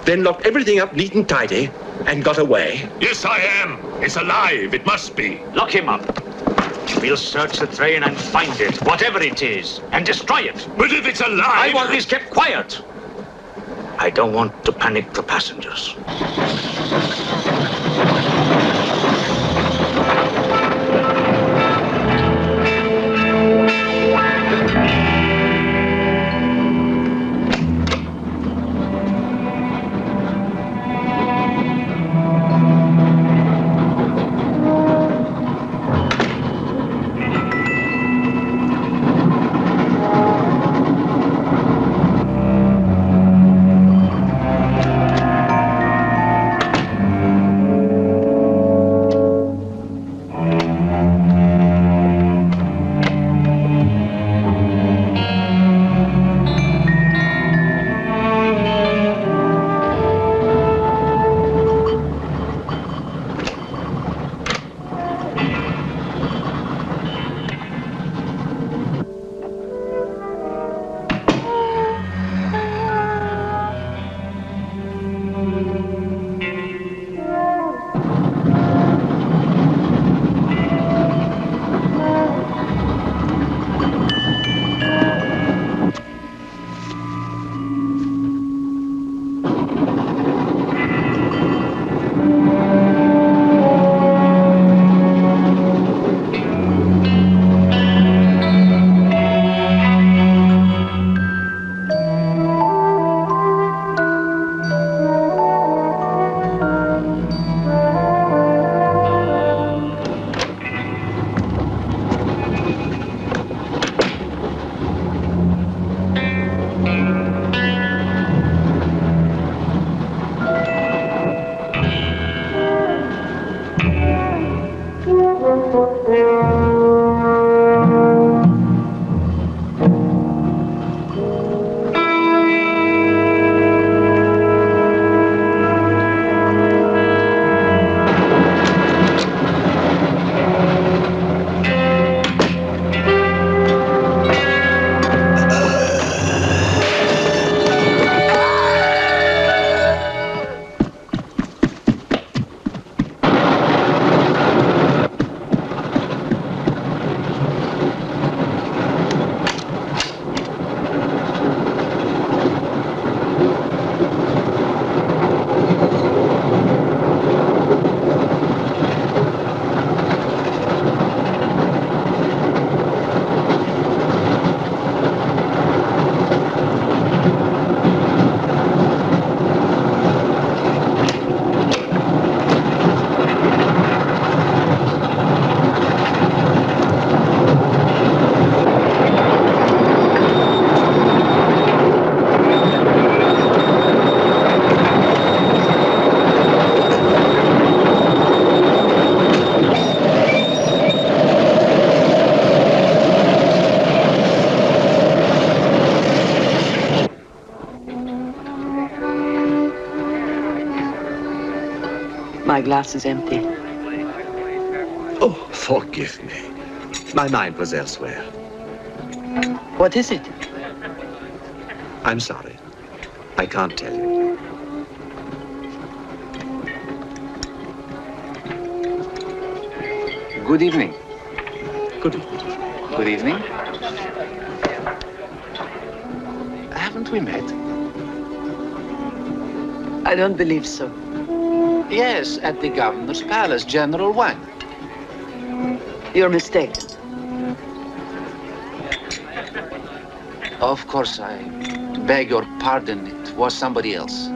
then locked everything up neat and tidy and got away? Yes, I am. It's alive. It must be. Lock him up. We'll search the train and find it, whatever it is, and destroy it. But if it's alive... I want this kept quiet. I don't want to panic the passengers. My glass is empty. Oh, forgive me. My mind was elsewhere. What is it? I'm sorry. I can't tell you. Good evening. Good evening. Good evening. Haven't we met? I don't believe so. Yes, at the governor's palace, General Wang. You're mistaken. Of course, I beg your pardon. It was somebody else.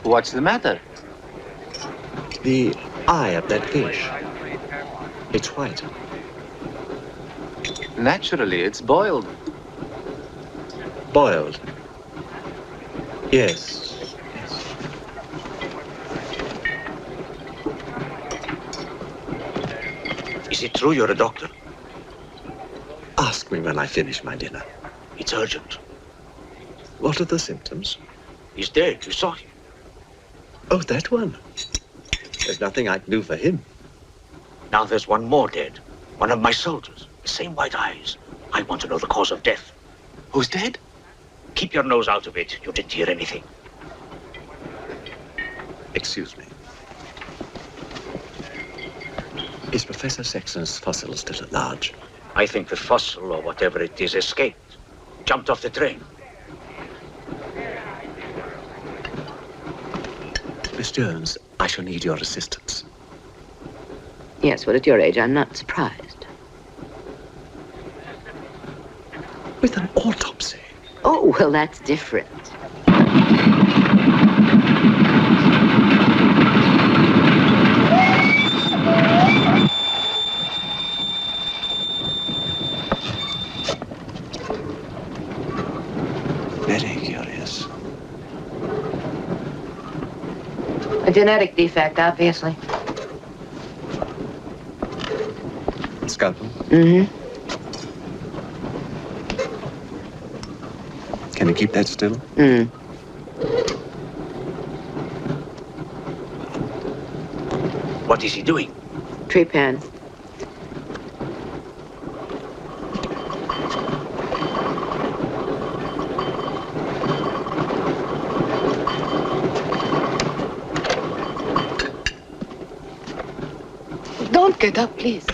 What's the matter? The eye of that fish. It's white. Naturally, it's boiled. Boiled. Yes. Is it true you're a doctor? Ask me when I finish my dinner. It's urgent. What are the symptoms? He's dead. You saw him. Oh, that one. There's nothing I can do for him. Now there's one more dead. One of my soldiers. The same white eyes. I want to know the cause of death. Who's dead? Keep your nose out of it. You didn't hear anything. Excuse me. Is Professor Sexton's fossil still at large? I think the fossil, or whatever it is, escaped. Jumped off the train. Miss Jones, I shall need your assistance. Yes, well, at your age, I'm not surprised. With an autopsy? Oh, well, that's different. Very curious. A genetic defect, obviously. Scalpel? Mm-hmm. Can you keep that still? Mm. What is he doing? Tree pan. Don't get up, please.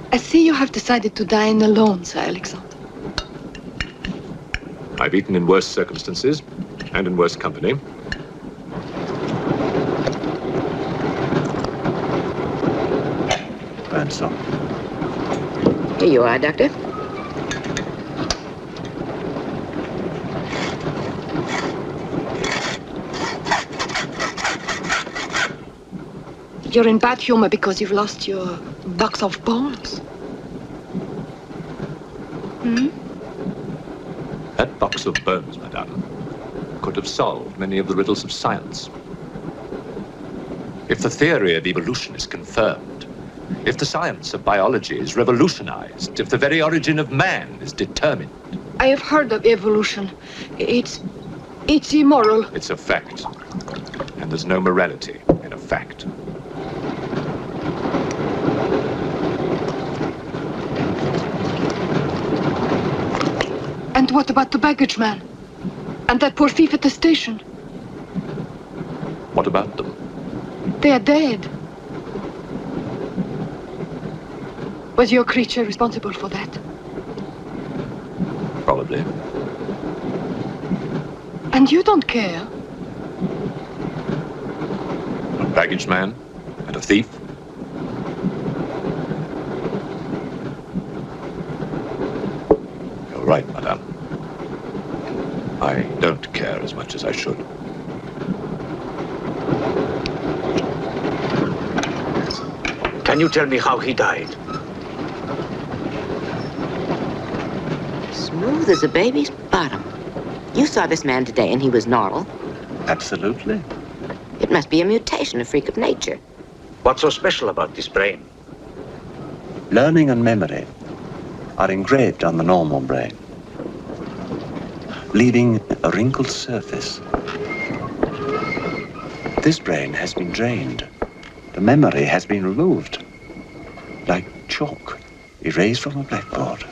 I see you have decided to dine alone, Sir Alexander. I've eaten in worse circumstances and in worse company. Ransom. Here you are, Doctor. You're in bad humor because you've lost your box of bones. Hmm? That box of bones, madame, could have solved many of the riddles of science. If the theory of evolution is confirmed, if the science of biology is revolutionized, if the very origin of man is determined. I have heard of evolution. It's immoral. It's a fact. And there's no morality in a fact. And what about the baggage man? And that poor thief at the station? What about them? They are dead. Was your creature responsible for that? Probably. And you don't care? A baggage man and a thief? You're right, madame. I don't care as much as I should. Can you tell me how he died? Smooth as a baby's bottom. You saw this man today and he was normal. Absolutely. It must be a mutation, a freak of nature. What's so special about this brain? Learning and memory are engraved on the normal brain, leaving a wrinkled surface. This brain has been drained. The memory has been removed, like chalk erased from a blackboard.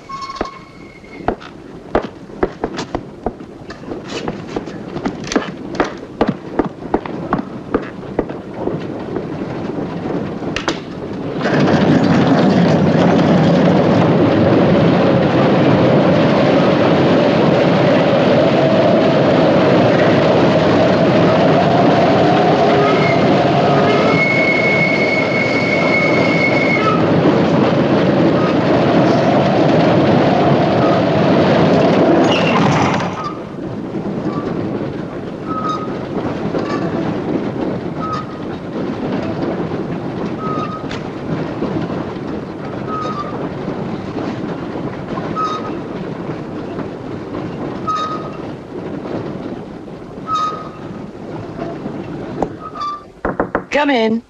Come in.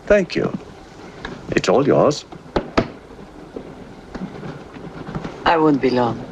Thank you. It's all yours. I won't be long.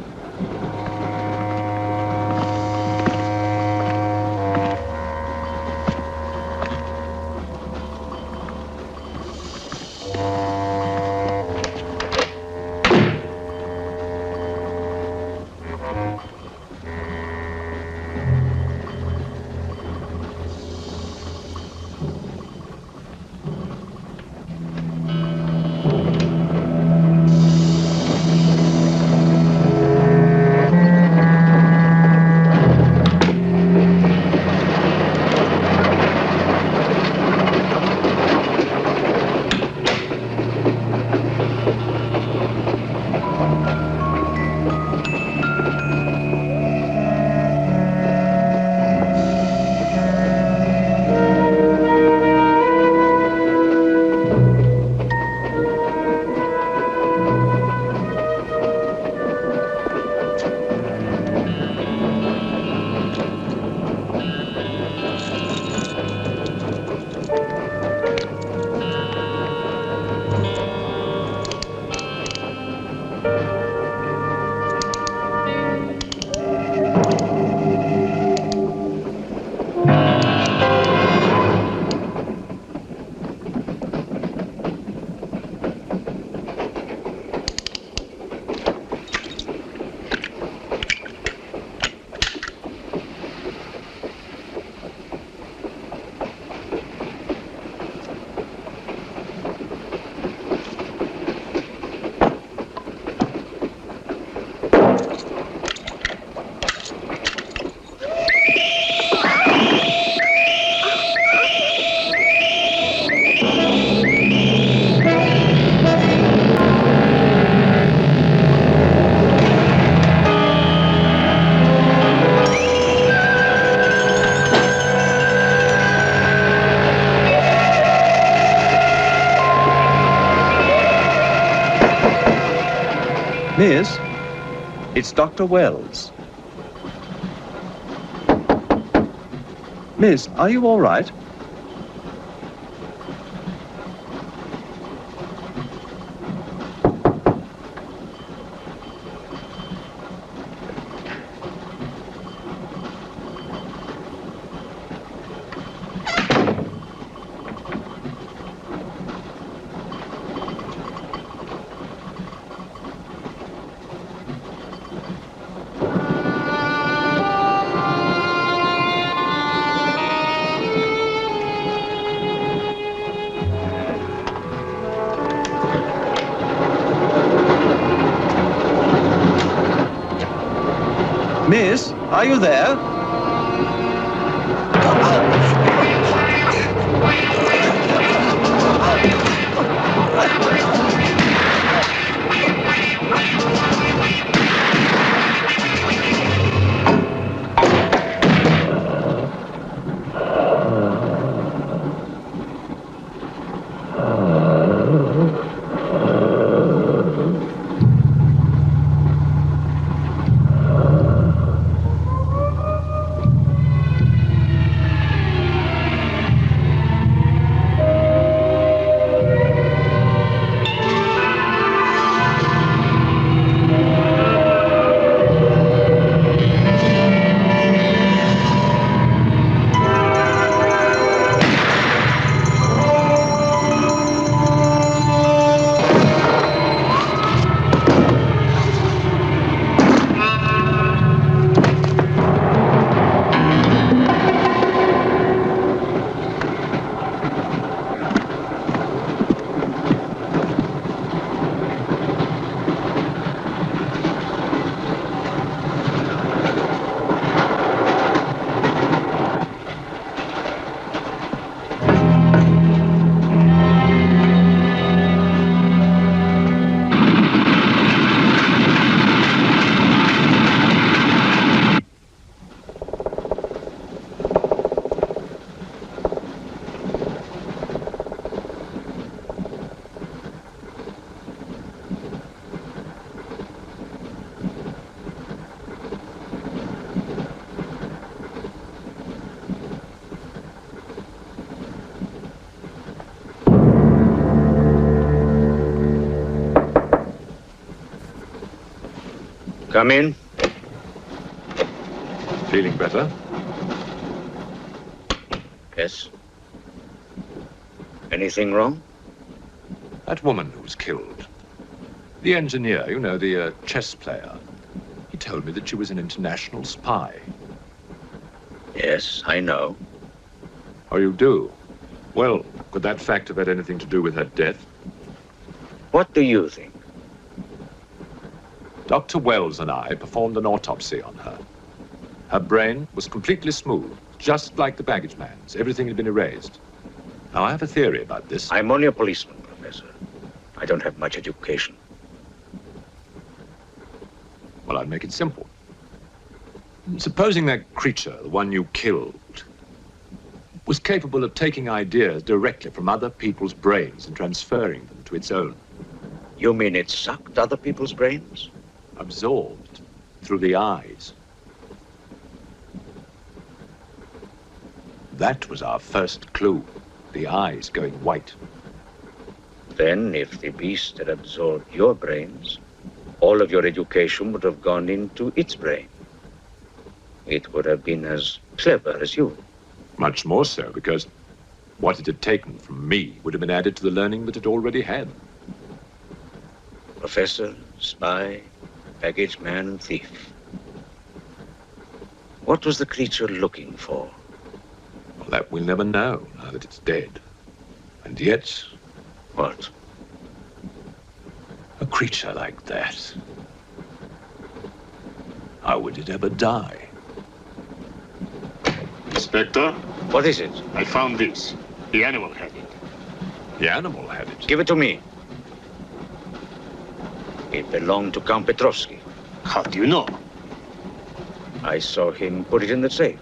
Miss, it's Dr. Wells. Miss, are you all right? Miss, are you there? Come in. Feeling better? Yes. Anything wrong? That woman who was killed. The engineer, you know, the chess player. He told me that she was an international spy. Yes, I know. Oh, you do? Well, could that fact have had anything to do with her death? What do you think? Dr. Wells and I performed an autopsy on her. Her brain was completely smooth, just like the baggage man's. Everything had been erased. Now, I have a theory about this. I'm only a policeman, Professor. I don't have much education. Well, I'd make it simple. Supposing that creature, the one you killed, was capable of taking ideas directly from other people's brains and transferring them to its own. You mean it sucked other people's brains? Absorbed through the eyes. That was our first clue. The eyes going white. Then, if the beast had absorbed your brains, all of your education would have gone into its brain. It would have been as clever as you. Much more so, because what it had taken from me would have been added to the learning that it already had. Professor, spy, baggage man, and thief. What was the creature looking for? Well, that we'll never know, now that it's dead. And yet... What? A creature like that. How would it ever die? Inspector? What is it? I found this. The animal had it. The animal had it? Give it to me. It belonged to Count Petrovsky. How do you know? I saw him put it in the safe.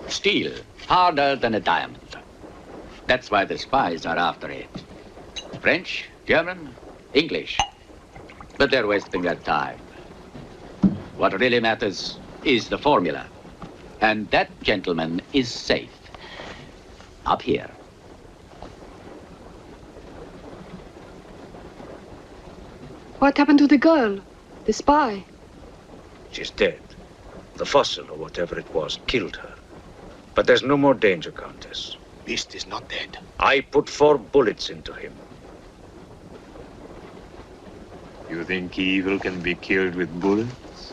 Steel, harder than a diamond. That's why the spies are after it. French, German, English. But they're wasting their time. What really matters is the formula. And that gentleman is safe. Up here. What happened to the girl? The spy? She's dead. The fossil, or whatever it was, killed her. But there's no more danger, Countess. Beast is not dead. I put 4 bullets into him. You think evil can be killed with bullets?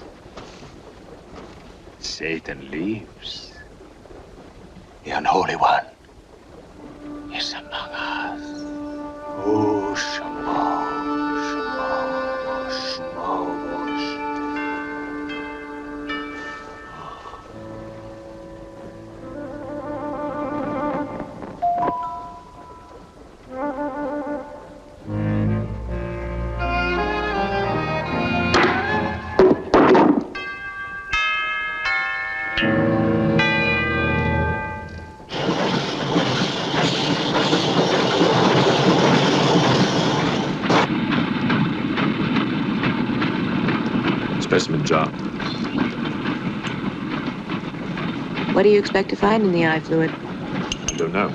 Satan lives. The unholy one is among us. Oh, Shema, Shema, Shema, Specimen jar. What do you expect to find in the eye fluid? I don't know.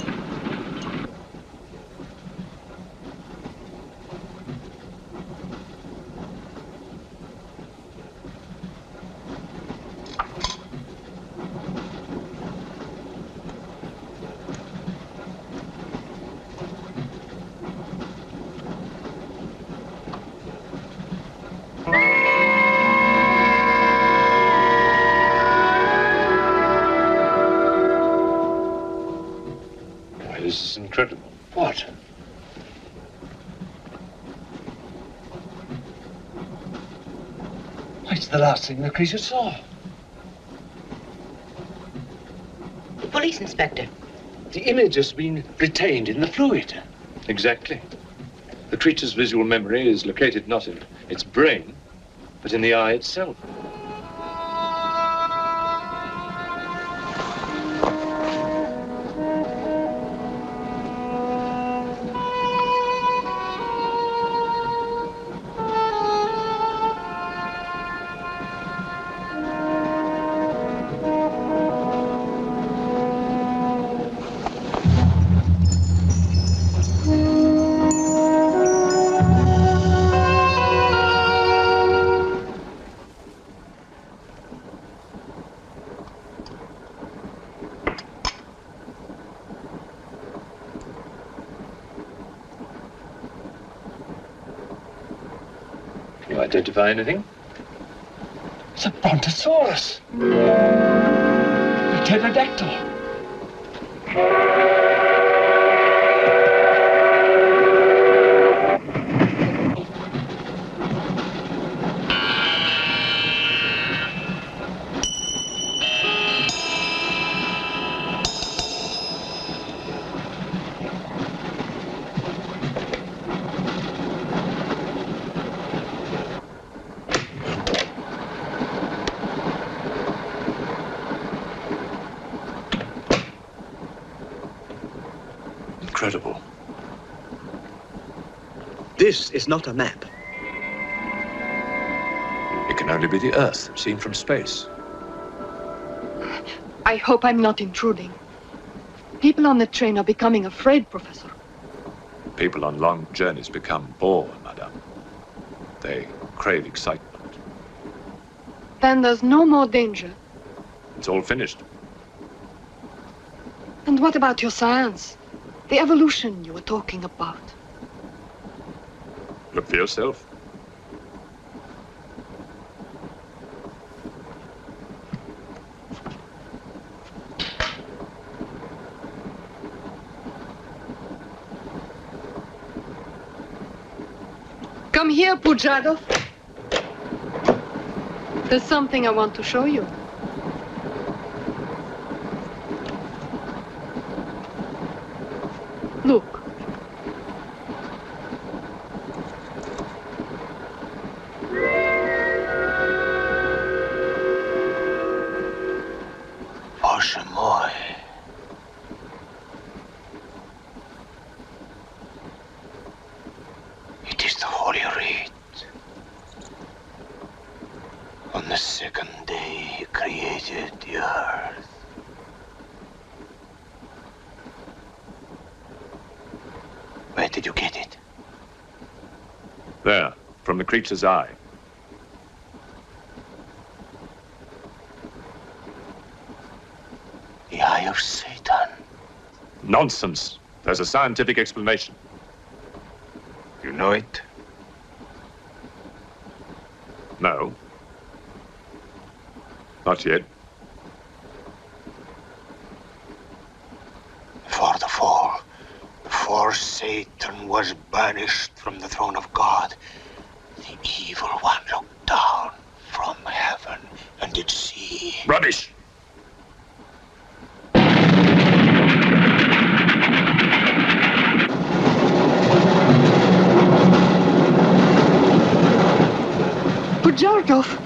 This is incredible. What? It's the last thing the creature saw. The police inspector. The image has been retained in the fluid. Exactly. The creature's visual memory is located not in its brain, but in the eye itself. identify anything? It's a brontosaurus. A pterodactyl. Incredible. This is not a map. It can only be the Earth, seen from space. I hope I'm not intruding. People on the train are becoming afraid, Professor. People on long journeys become bored, madame. They crave excitement. Then there's no more danger. It's all finished. And what about your science? The evolution you were talking about. Look for yourself. Come here, Pujadov. There's something I want to show you. Look. Boże mój. It is the Holy Writ. On the second day he created the earth. Where did you get it? There, from the creature's eye. The eye of Satan. Nonsense. There's a scientific explanation. You know it? No. Not yet. Before the fall, before Satan was banished from the throne of God, the evil one looked down from heaven and did see. Rubbish! Pujadov.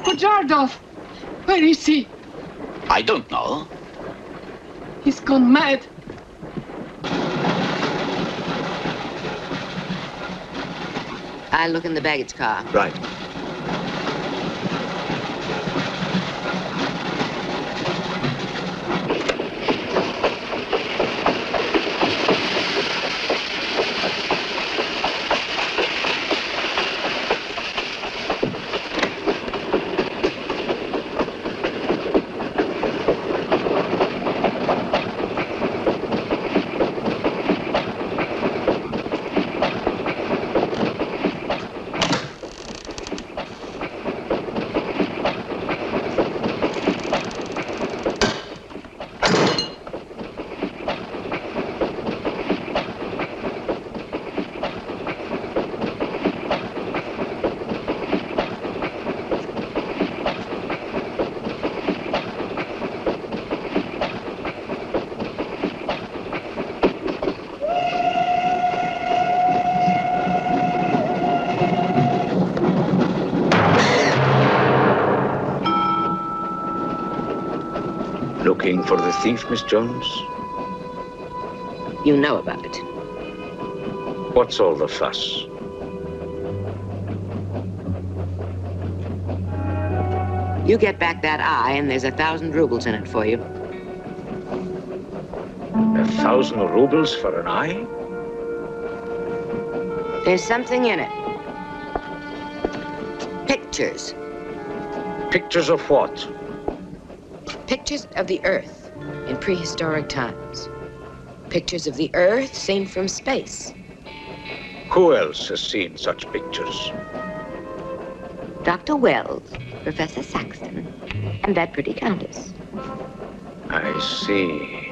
Pujadov. Where is he? I don't know. He's gone mad. I'll look in the baggage car. Right. Looking for the thief, Miss Jones? You know about it. What's all the fuss? You get back that eye, and there's 1,000 rubles in it for you. 1,000 rubles for an eye? There's something in it. Pictures. Pictures of what? Pictures of the Earth in prehistoric times. Pictures of the Earth seen from space. Who else has seen such pictures? Dr. Wells, Professor Saxton, and that pretty countess. I see.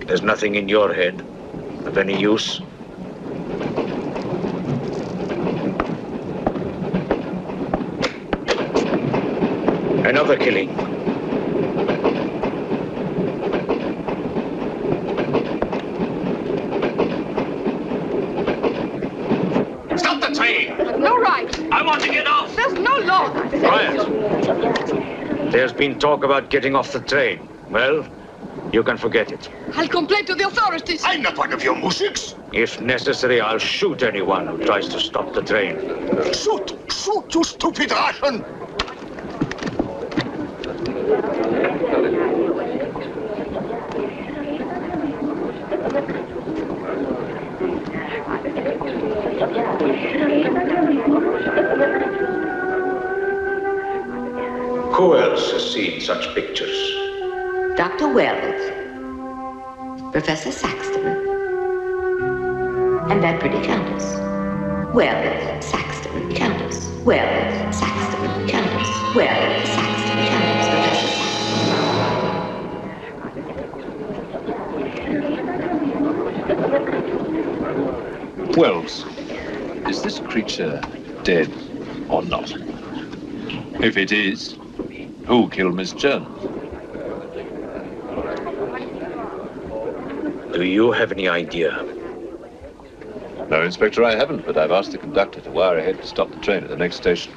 There's nothing in your head of any use. Another killing. Stop the train! No right. I want to get off. There's no law. Quiet. There's been talk about getting off the train. Well, you can forget it. I'll complain to the authorities. I'm not one of your musics. If necessary, I'll shoot anyone who tries to stop the train. Shoot! Shoot, you stupid Russian! Who else has seen such pictures? Dr. Wells, Professor Saxton, and that pretty countess. Wells, Saxton, countess. Wells, Saxton, countess. Wells, Saxton, countess. Professor Saxton. Wells, is this creature dead or not? If it is, who killed Miss Jones? Do you have any idea? No, Inspector, I haven't, but I've asked the conductor to wire ahead to stop the train at the next station.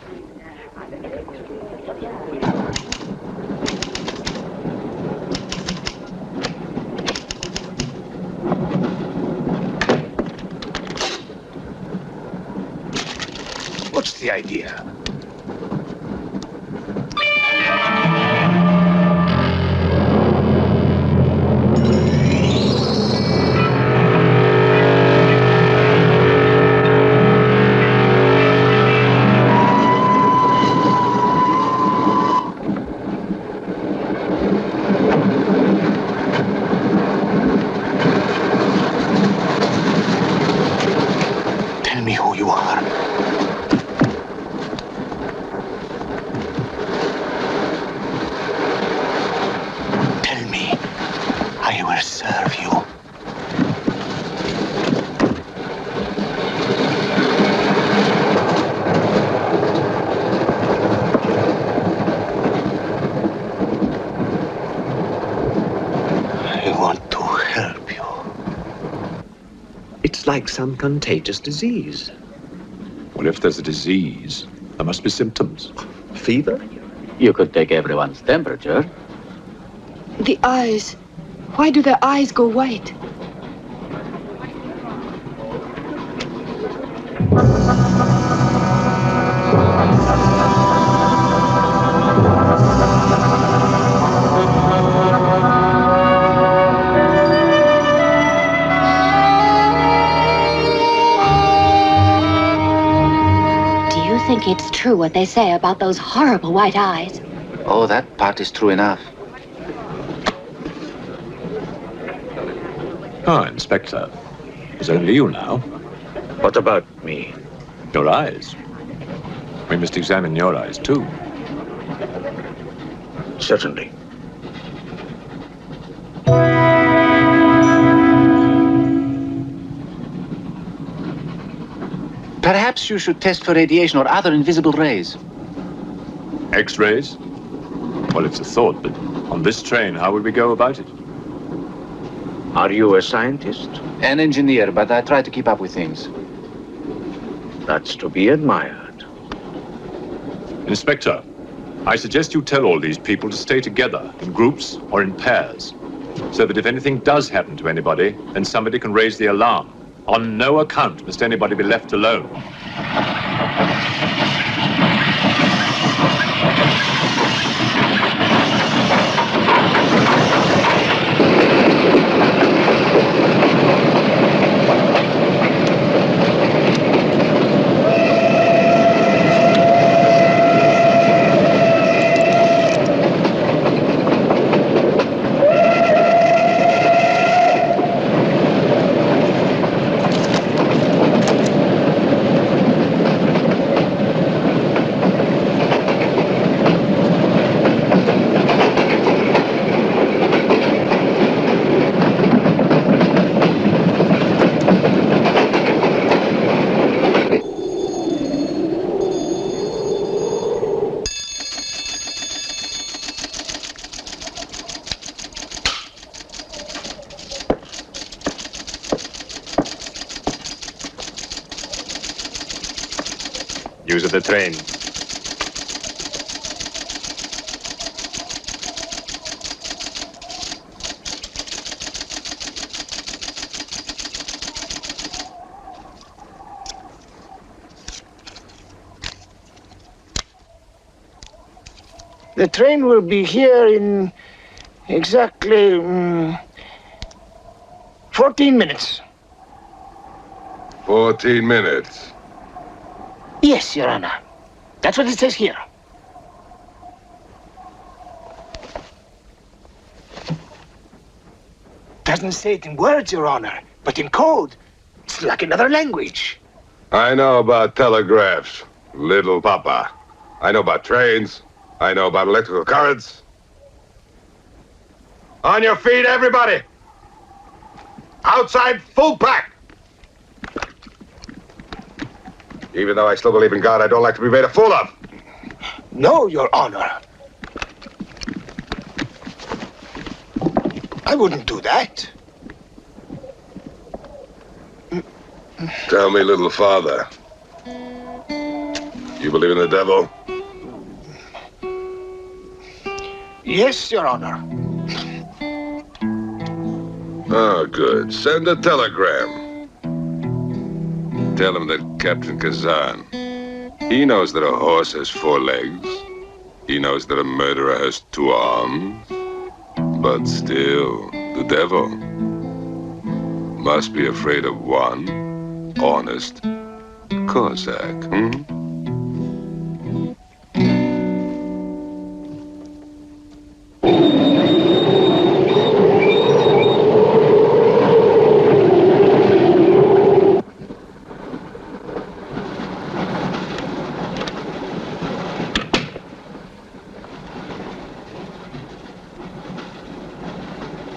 What's the idea? Tell me who you are. Tell me, I will serve you. I want to help you. It's like some contagious disease. Well, if there's a disease, there must be symptoms. Fever? You could take everyone's temperature. The eyes. Why do their eyes go white? Do you think it's true what they say about those horrible white eyes? Oh, that part is true enough. Ah, Inspector. It's only you now. What about me? Your eyes. We must examine your eyes, too. Certainly. Perhaps you should test for radiation or other invisible rays. X-rays? Well, it's a thought, but on this train, how would we go about it? Are you a scientist? An engineer, but I try to keep up with things. That's to be admired. Inspector, I suggest you tell all these people to stay together, in groups or in pairs, so that if anything does happen to anybody, then somebody can raise the alarm. On no account must anybody be left alone. Use of the train. The train will be here in exactly 14 minutes. 14 minutes. Yes, Your Honor. That's what it says here. Doesn't say it in words, Your Honor, but in code. It's like another language. I know about telegraphs, little papa. I know about trains. I know about electrical currents. On your feet, everybody! Outside, full pack! Even though I still believe in God, I don't like to be made a fool of. No, Your Honor. I wouldn't do that. Tell me, little father. You believe in the devil? Yes, Your Honor. Oh, good. Send a telegram. Tell him that Captain Kazan, he knows that a horse has 4 legs. He knows that a murderer has 2 arms. But still, the devil must be afraid of one honest Cossack,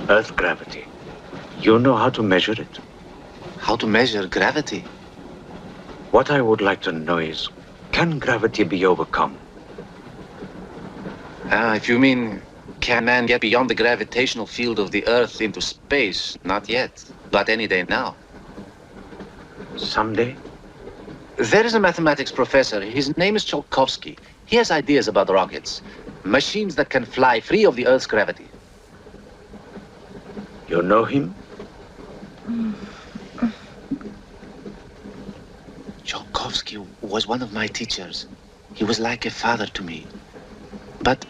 Earth gravity. You know how to measure it? How to measure gravity? What I would like to know is, can gravity be overcome? If you mean, can man get beyond the gravitational field of the Earth into space? Not yet, but any day now. Someday? There is a mathematics professor. His name is Tsiolkovsky. He has ideas about rockets. Machines that can fly free of the Earth's gravity. You know him? Tsiolkovsky was one of my teachers. He was like a father to me. But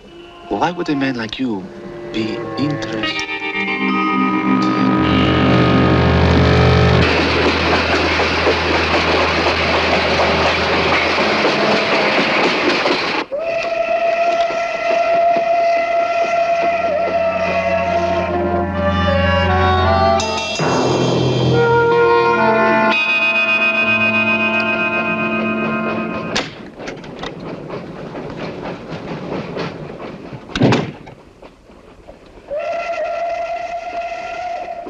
why would a man like you be interested?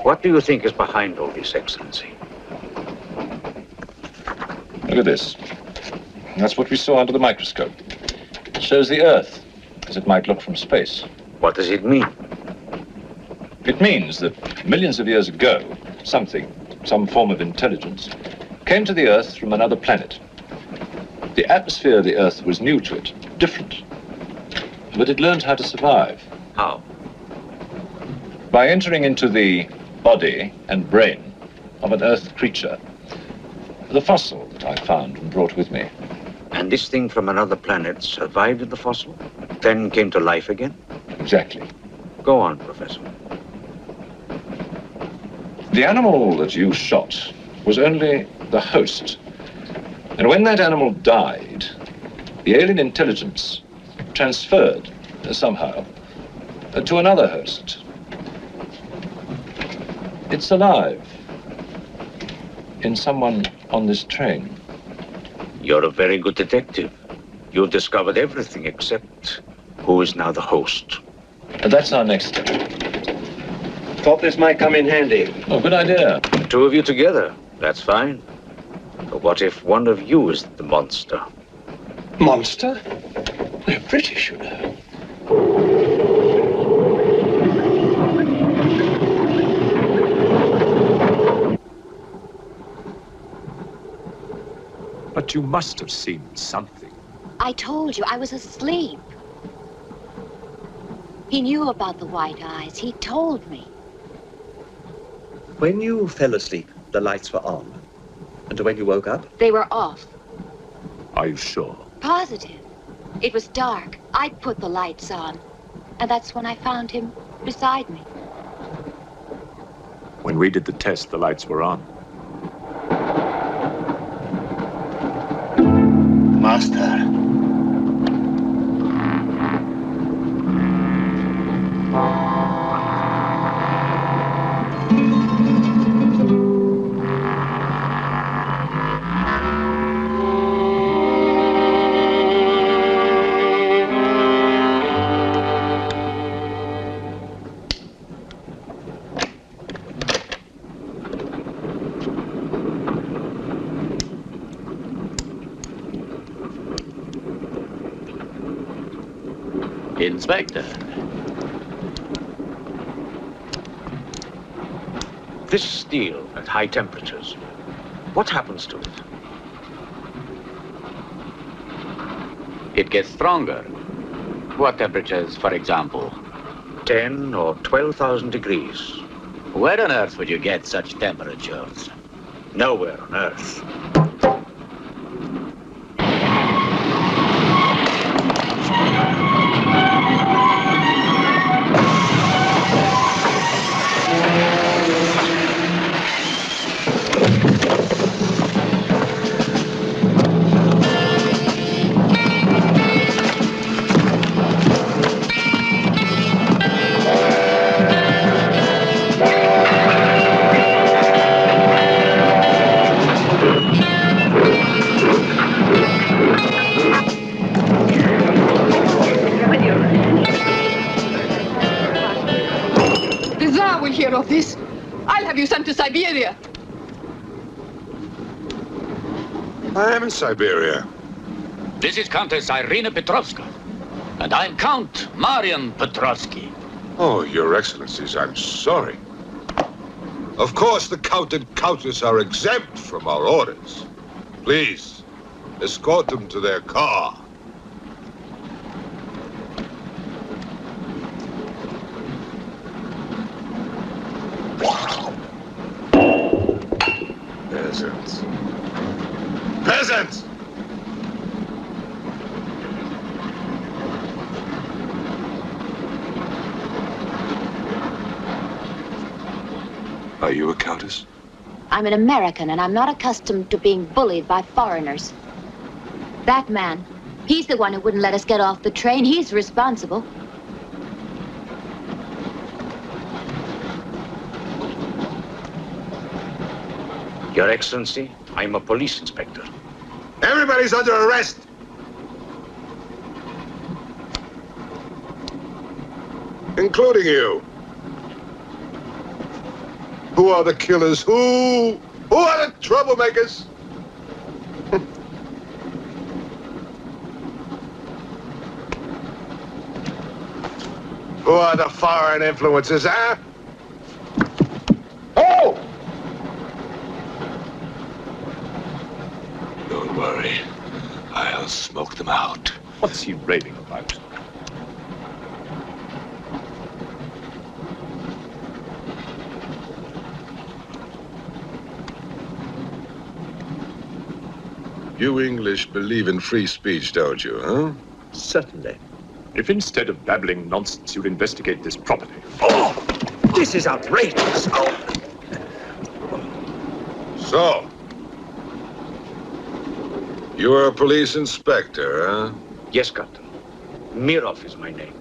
What do you think is behind all this, Excellency? Look at this. That's what we saw under the microscope. It shows the Earth, as it might look from space. What does it mean? It means that millions of years ago, some form of intelligence, came to the Earth from another planet. The atmosphere of the Earth was new to it, different. But it learned how to survive. How? By entering into the body and brain of an Earth creature. The fossil that I found and brought with me. And this thing from another planet survived in the fossil, then came to life again? Exactly. Go on, Professor. The animal that you shot was only the host. And when that animal died, the alien intelligence transferred somehow to another host. It's alive in someone on this train. You're a very good detective. You've discovered everything except who is now the host. And that's our next step. Thought this might come in handy. Oh, good idea. The two of you together, that's fine. But what if one of you is the monster? Monster? They're British, you know. But you must have seen something. I told you I was asleep. He knew about the white eyes. He told me. When you fell asleep, the lights were on. And when you woke up? They were off. Are you sure? Positive. It was dark. I put the lights on. And that's when I found him beside me. When we did the test, the lights were on. Master. Inspector. This steel at high temperatures, what happens to it? It gets stronger. What temperatures, for example? 10 or 12,000 degrees. Where on earth would you get such temperatures? Nowhere on earth. Of this, I'll have you sent to Siberia. I am in Siberia. This is Countess Irina Petrovska, and I'm Count Marian Petrovsky. Oh, Your Excellencies, I'm sorry. Of course, the Count and Countess are exempt from our orders. Please, escort them to their car. Peasants. Peasants! Are you a countess? I'm an American, and I'm not accustomed to being bullied by foreigners. That man, he's the one who wouldn't let us get off the train. He's responsible. Your Excellency, I'm a police inspector. Everybody's under arrest! Including you. Who are the killers? Who are the troublemakers? Who are the foreign influences, huh? Oh! Don't worry. I'll smoke them out. What's he raving about? You English believe in free speech, don't you, huh? Certainly. If instead of babbling nonsense, you'd investigate this properly. Oh! This is outrageous. Oh! So, you're a police inspector, huh? Yes, Captain. Mirov is my name.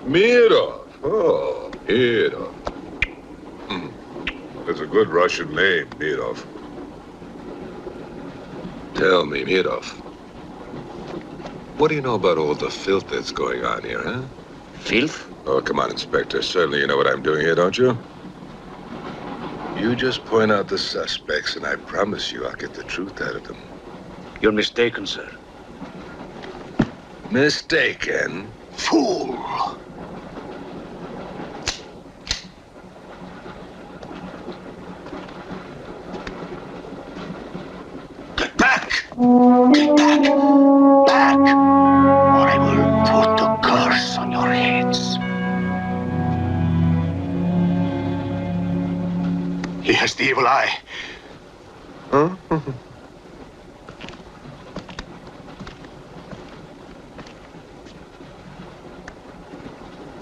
Mirov. Oh, Mirov. That's a good Russian name, Mirov. Tell me, Mirov, what do you know about all the filth that's going on here, huh? Filth? Oh, come on, Inspector. Certainly you know what I'm doing here, don't you? You just point out the suspects, and I promise you I'll get the truth out of them. You're mistaken, sir. Mistaken? Fool! Get back! Get back! Back! Or I will put a curse on your heads. He has the evil eye. Huh?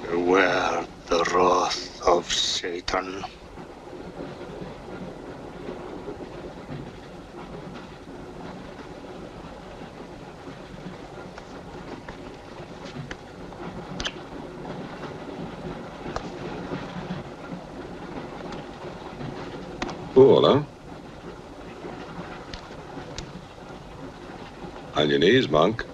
Beware the wrath of Satan. Cool, huh? On your knees, monk.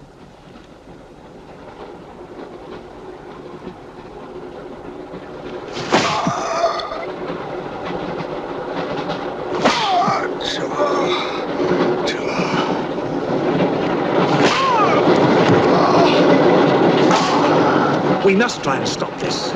We must try and stop this.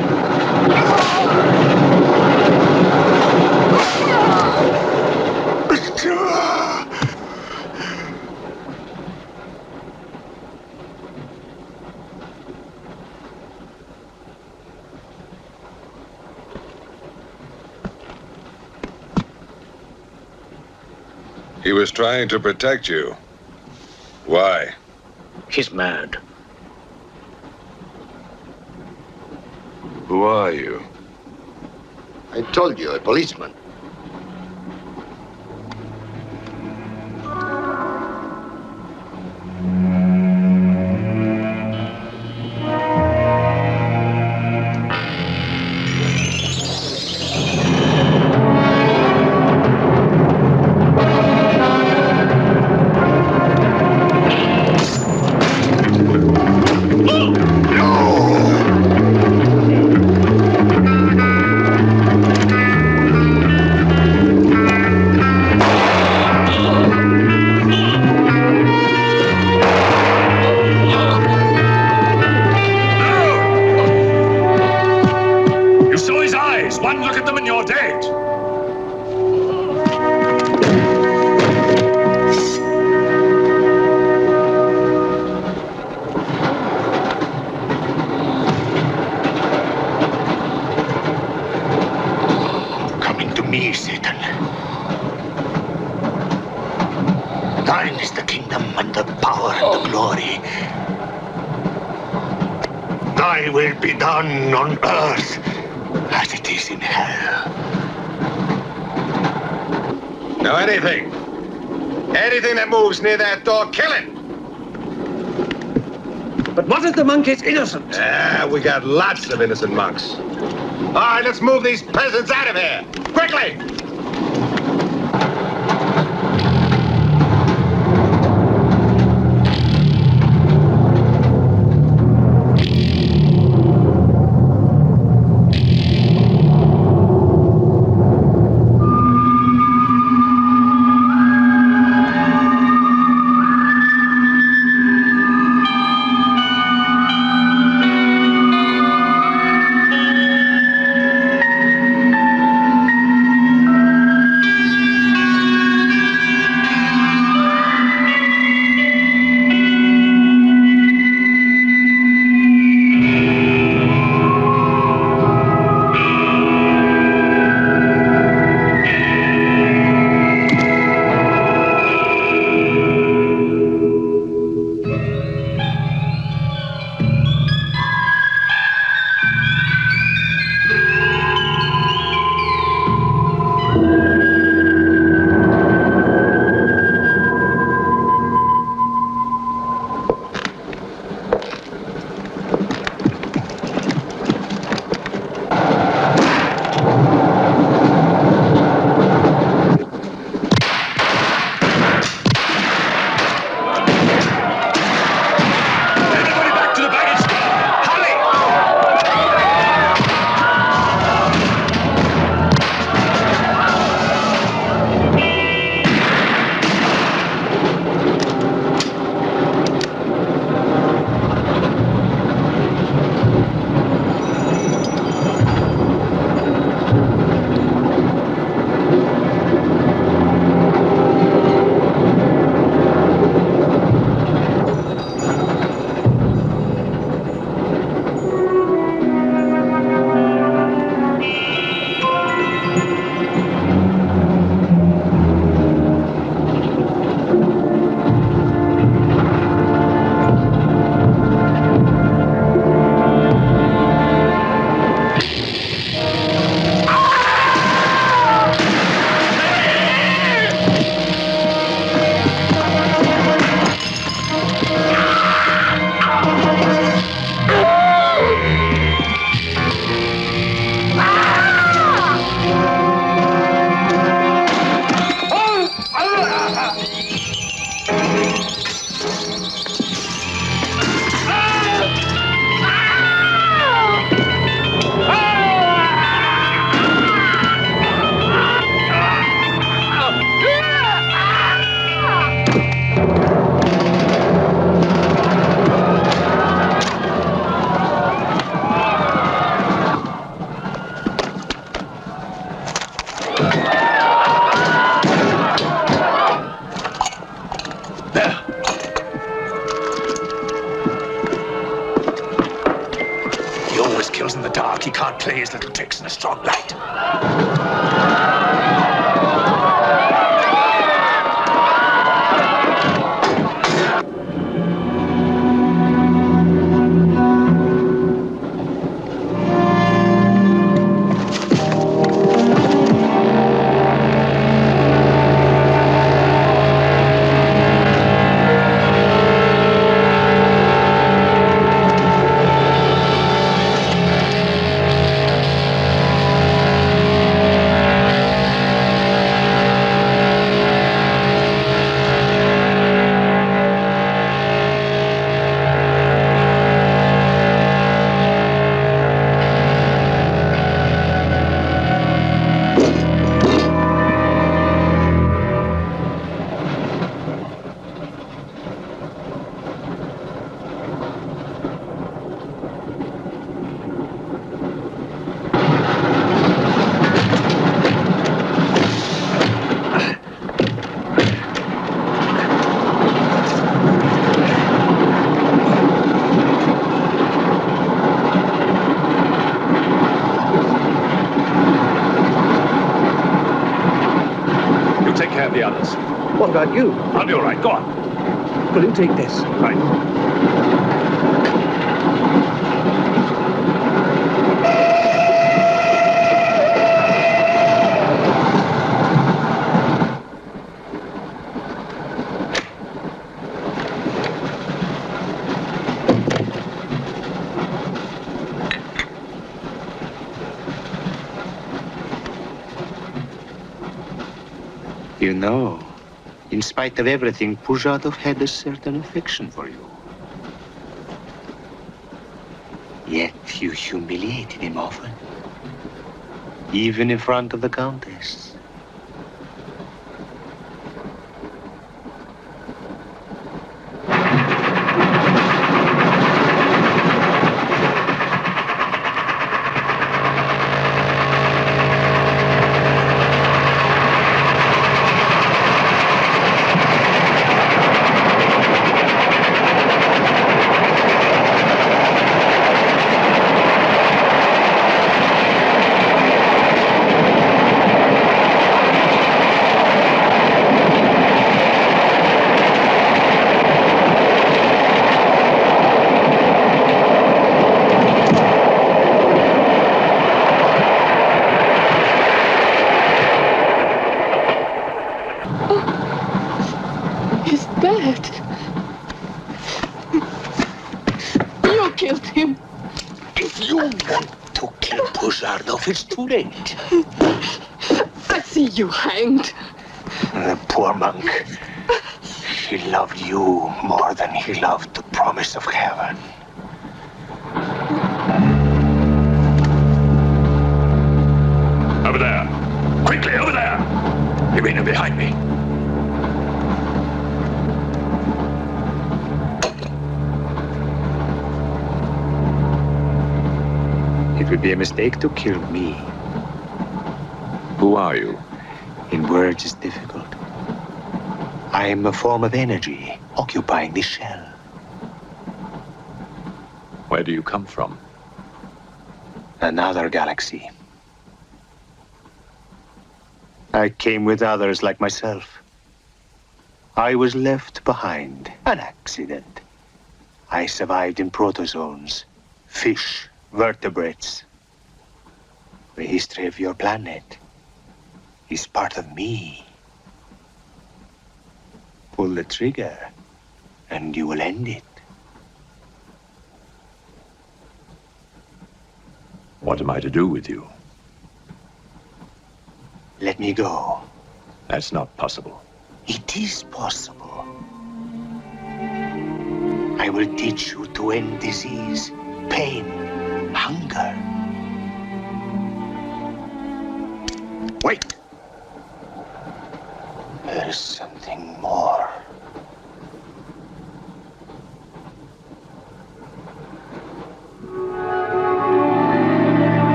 He was trying to protect you. Why? He's mad. Who are you? I told you, a policeman. On earth as it is in hell. Now anything that moves near that door, kill it! But what if the monk is innocent? We got lots of innocent monks. All right, let's move these peasants out of here, quickly! always kills in the dark. He can't play his little tricks in a strong light. The others. What about you? I'll be all right. Go on. Will you take this? Right. You know, in spite of everything, Pujatov had a certain affection for you. Yet you humiliated him often, even in front of the Countess. It's too late. I see you hanged. The poor monk. He loved you more than he loved the promise of heaven. Over there. Quickly, over there. You mean behind me? It would be a mistake to kill me. Who are you? In words, it's difficult. I am a form of energy occupying this shell. Where do you come from? Another galaxy. I came with others like myself. I was left behind. An accident. I survived in protozoans, fish, vertebrates. The history of your planet is part of me. Pull the trigger, and you will end it. What am I to do with you? Let me go. That's not possible. It is possible. I will teach you to end disease, pain, hunger. Wait! There is something more.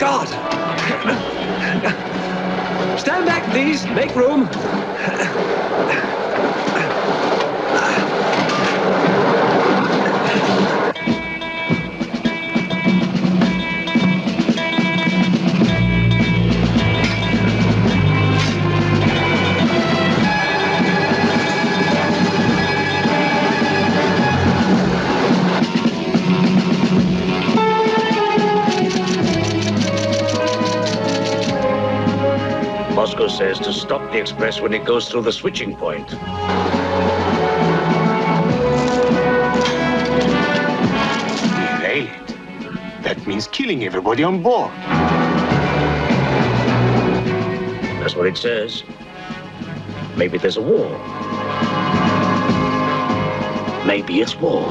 God! Stand back, please. Make room. Moscow says to stop the express when it goes through the switching point. Derail it. That means killing everybody on board. That's what it says. Maybe there's a war. Maybe it's war.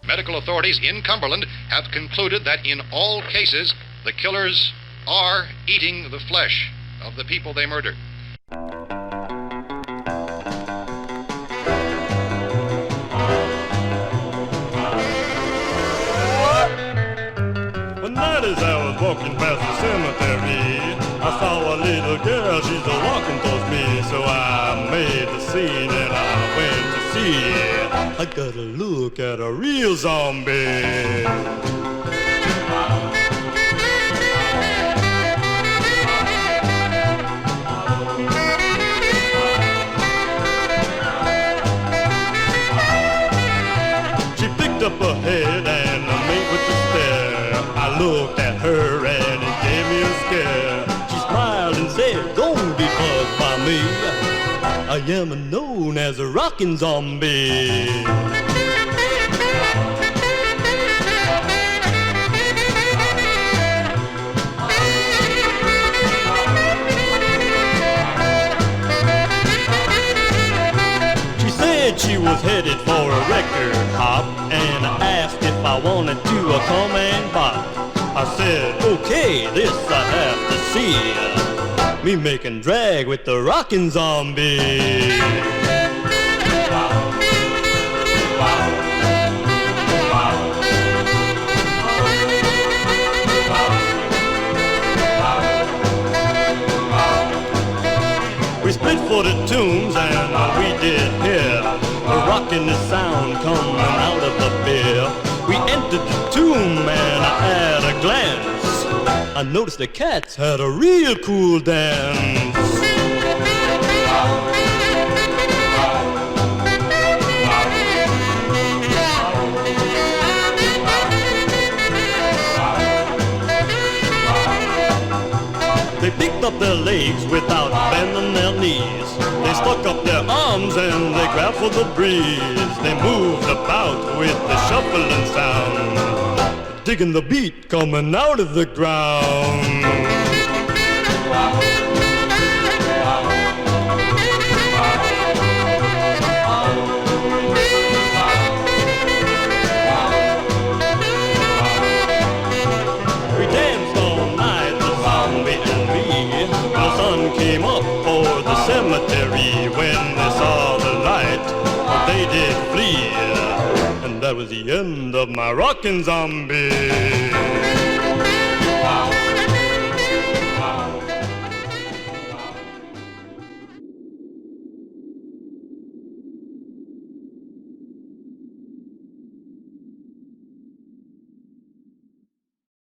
Medical authorities in Cumberland have concluded that in all cases, the killers are eating the flesh of the people they murdered. One night as I was walking past the cemetery, I saw a little girl, she's a-walking towards me. So I made the scene and I went to see. I gotta look at a real zombie. She picked up her head and made with the stare. I looked at her and it gave me a scare. She smiled and said, "Don't be bugged by me. I am known as a rockin' zombie." She said she was headed for a record hop and asked if I wanted to come and bop. I said, okay, this I have to see. Me making drag with the rockin' zombie. We split for the tunes and we did hear a rockin' the sound coming out of the beer. We entered the tomb and at a glance I noticed the cats had a real cool dance. up their legs without bending their knees. They stuck up their arms and they grabbed for the breeze. They moved about with the shuffling sound, digging the beat coming out of the ground. Came up for the cemetery. When they saw the light, they did flee, and that was the end of my rockin' zombie.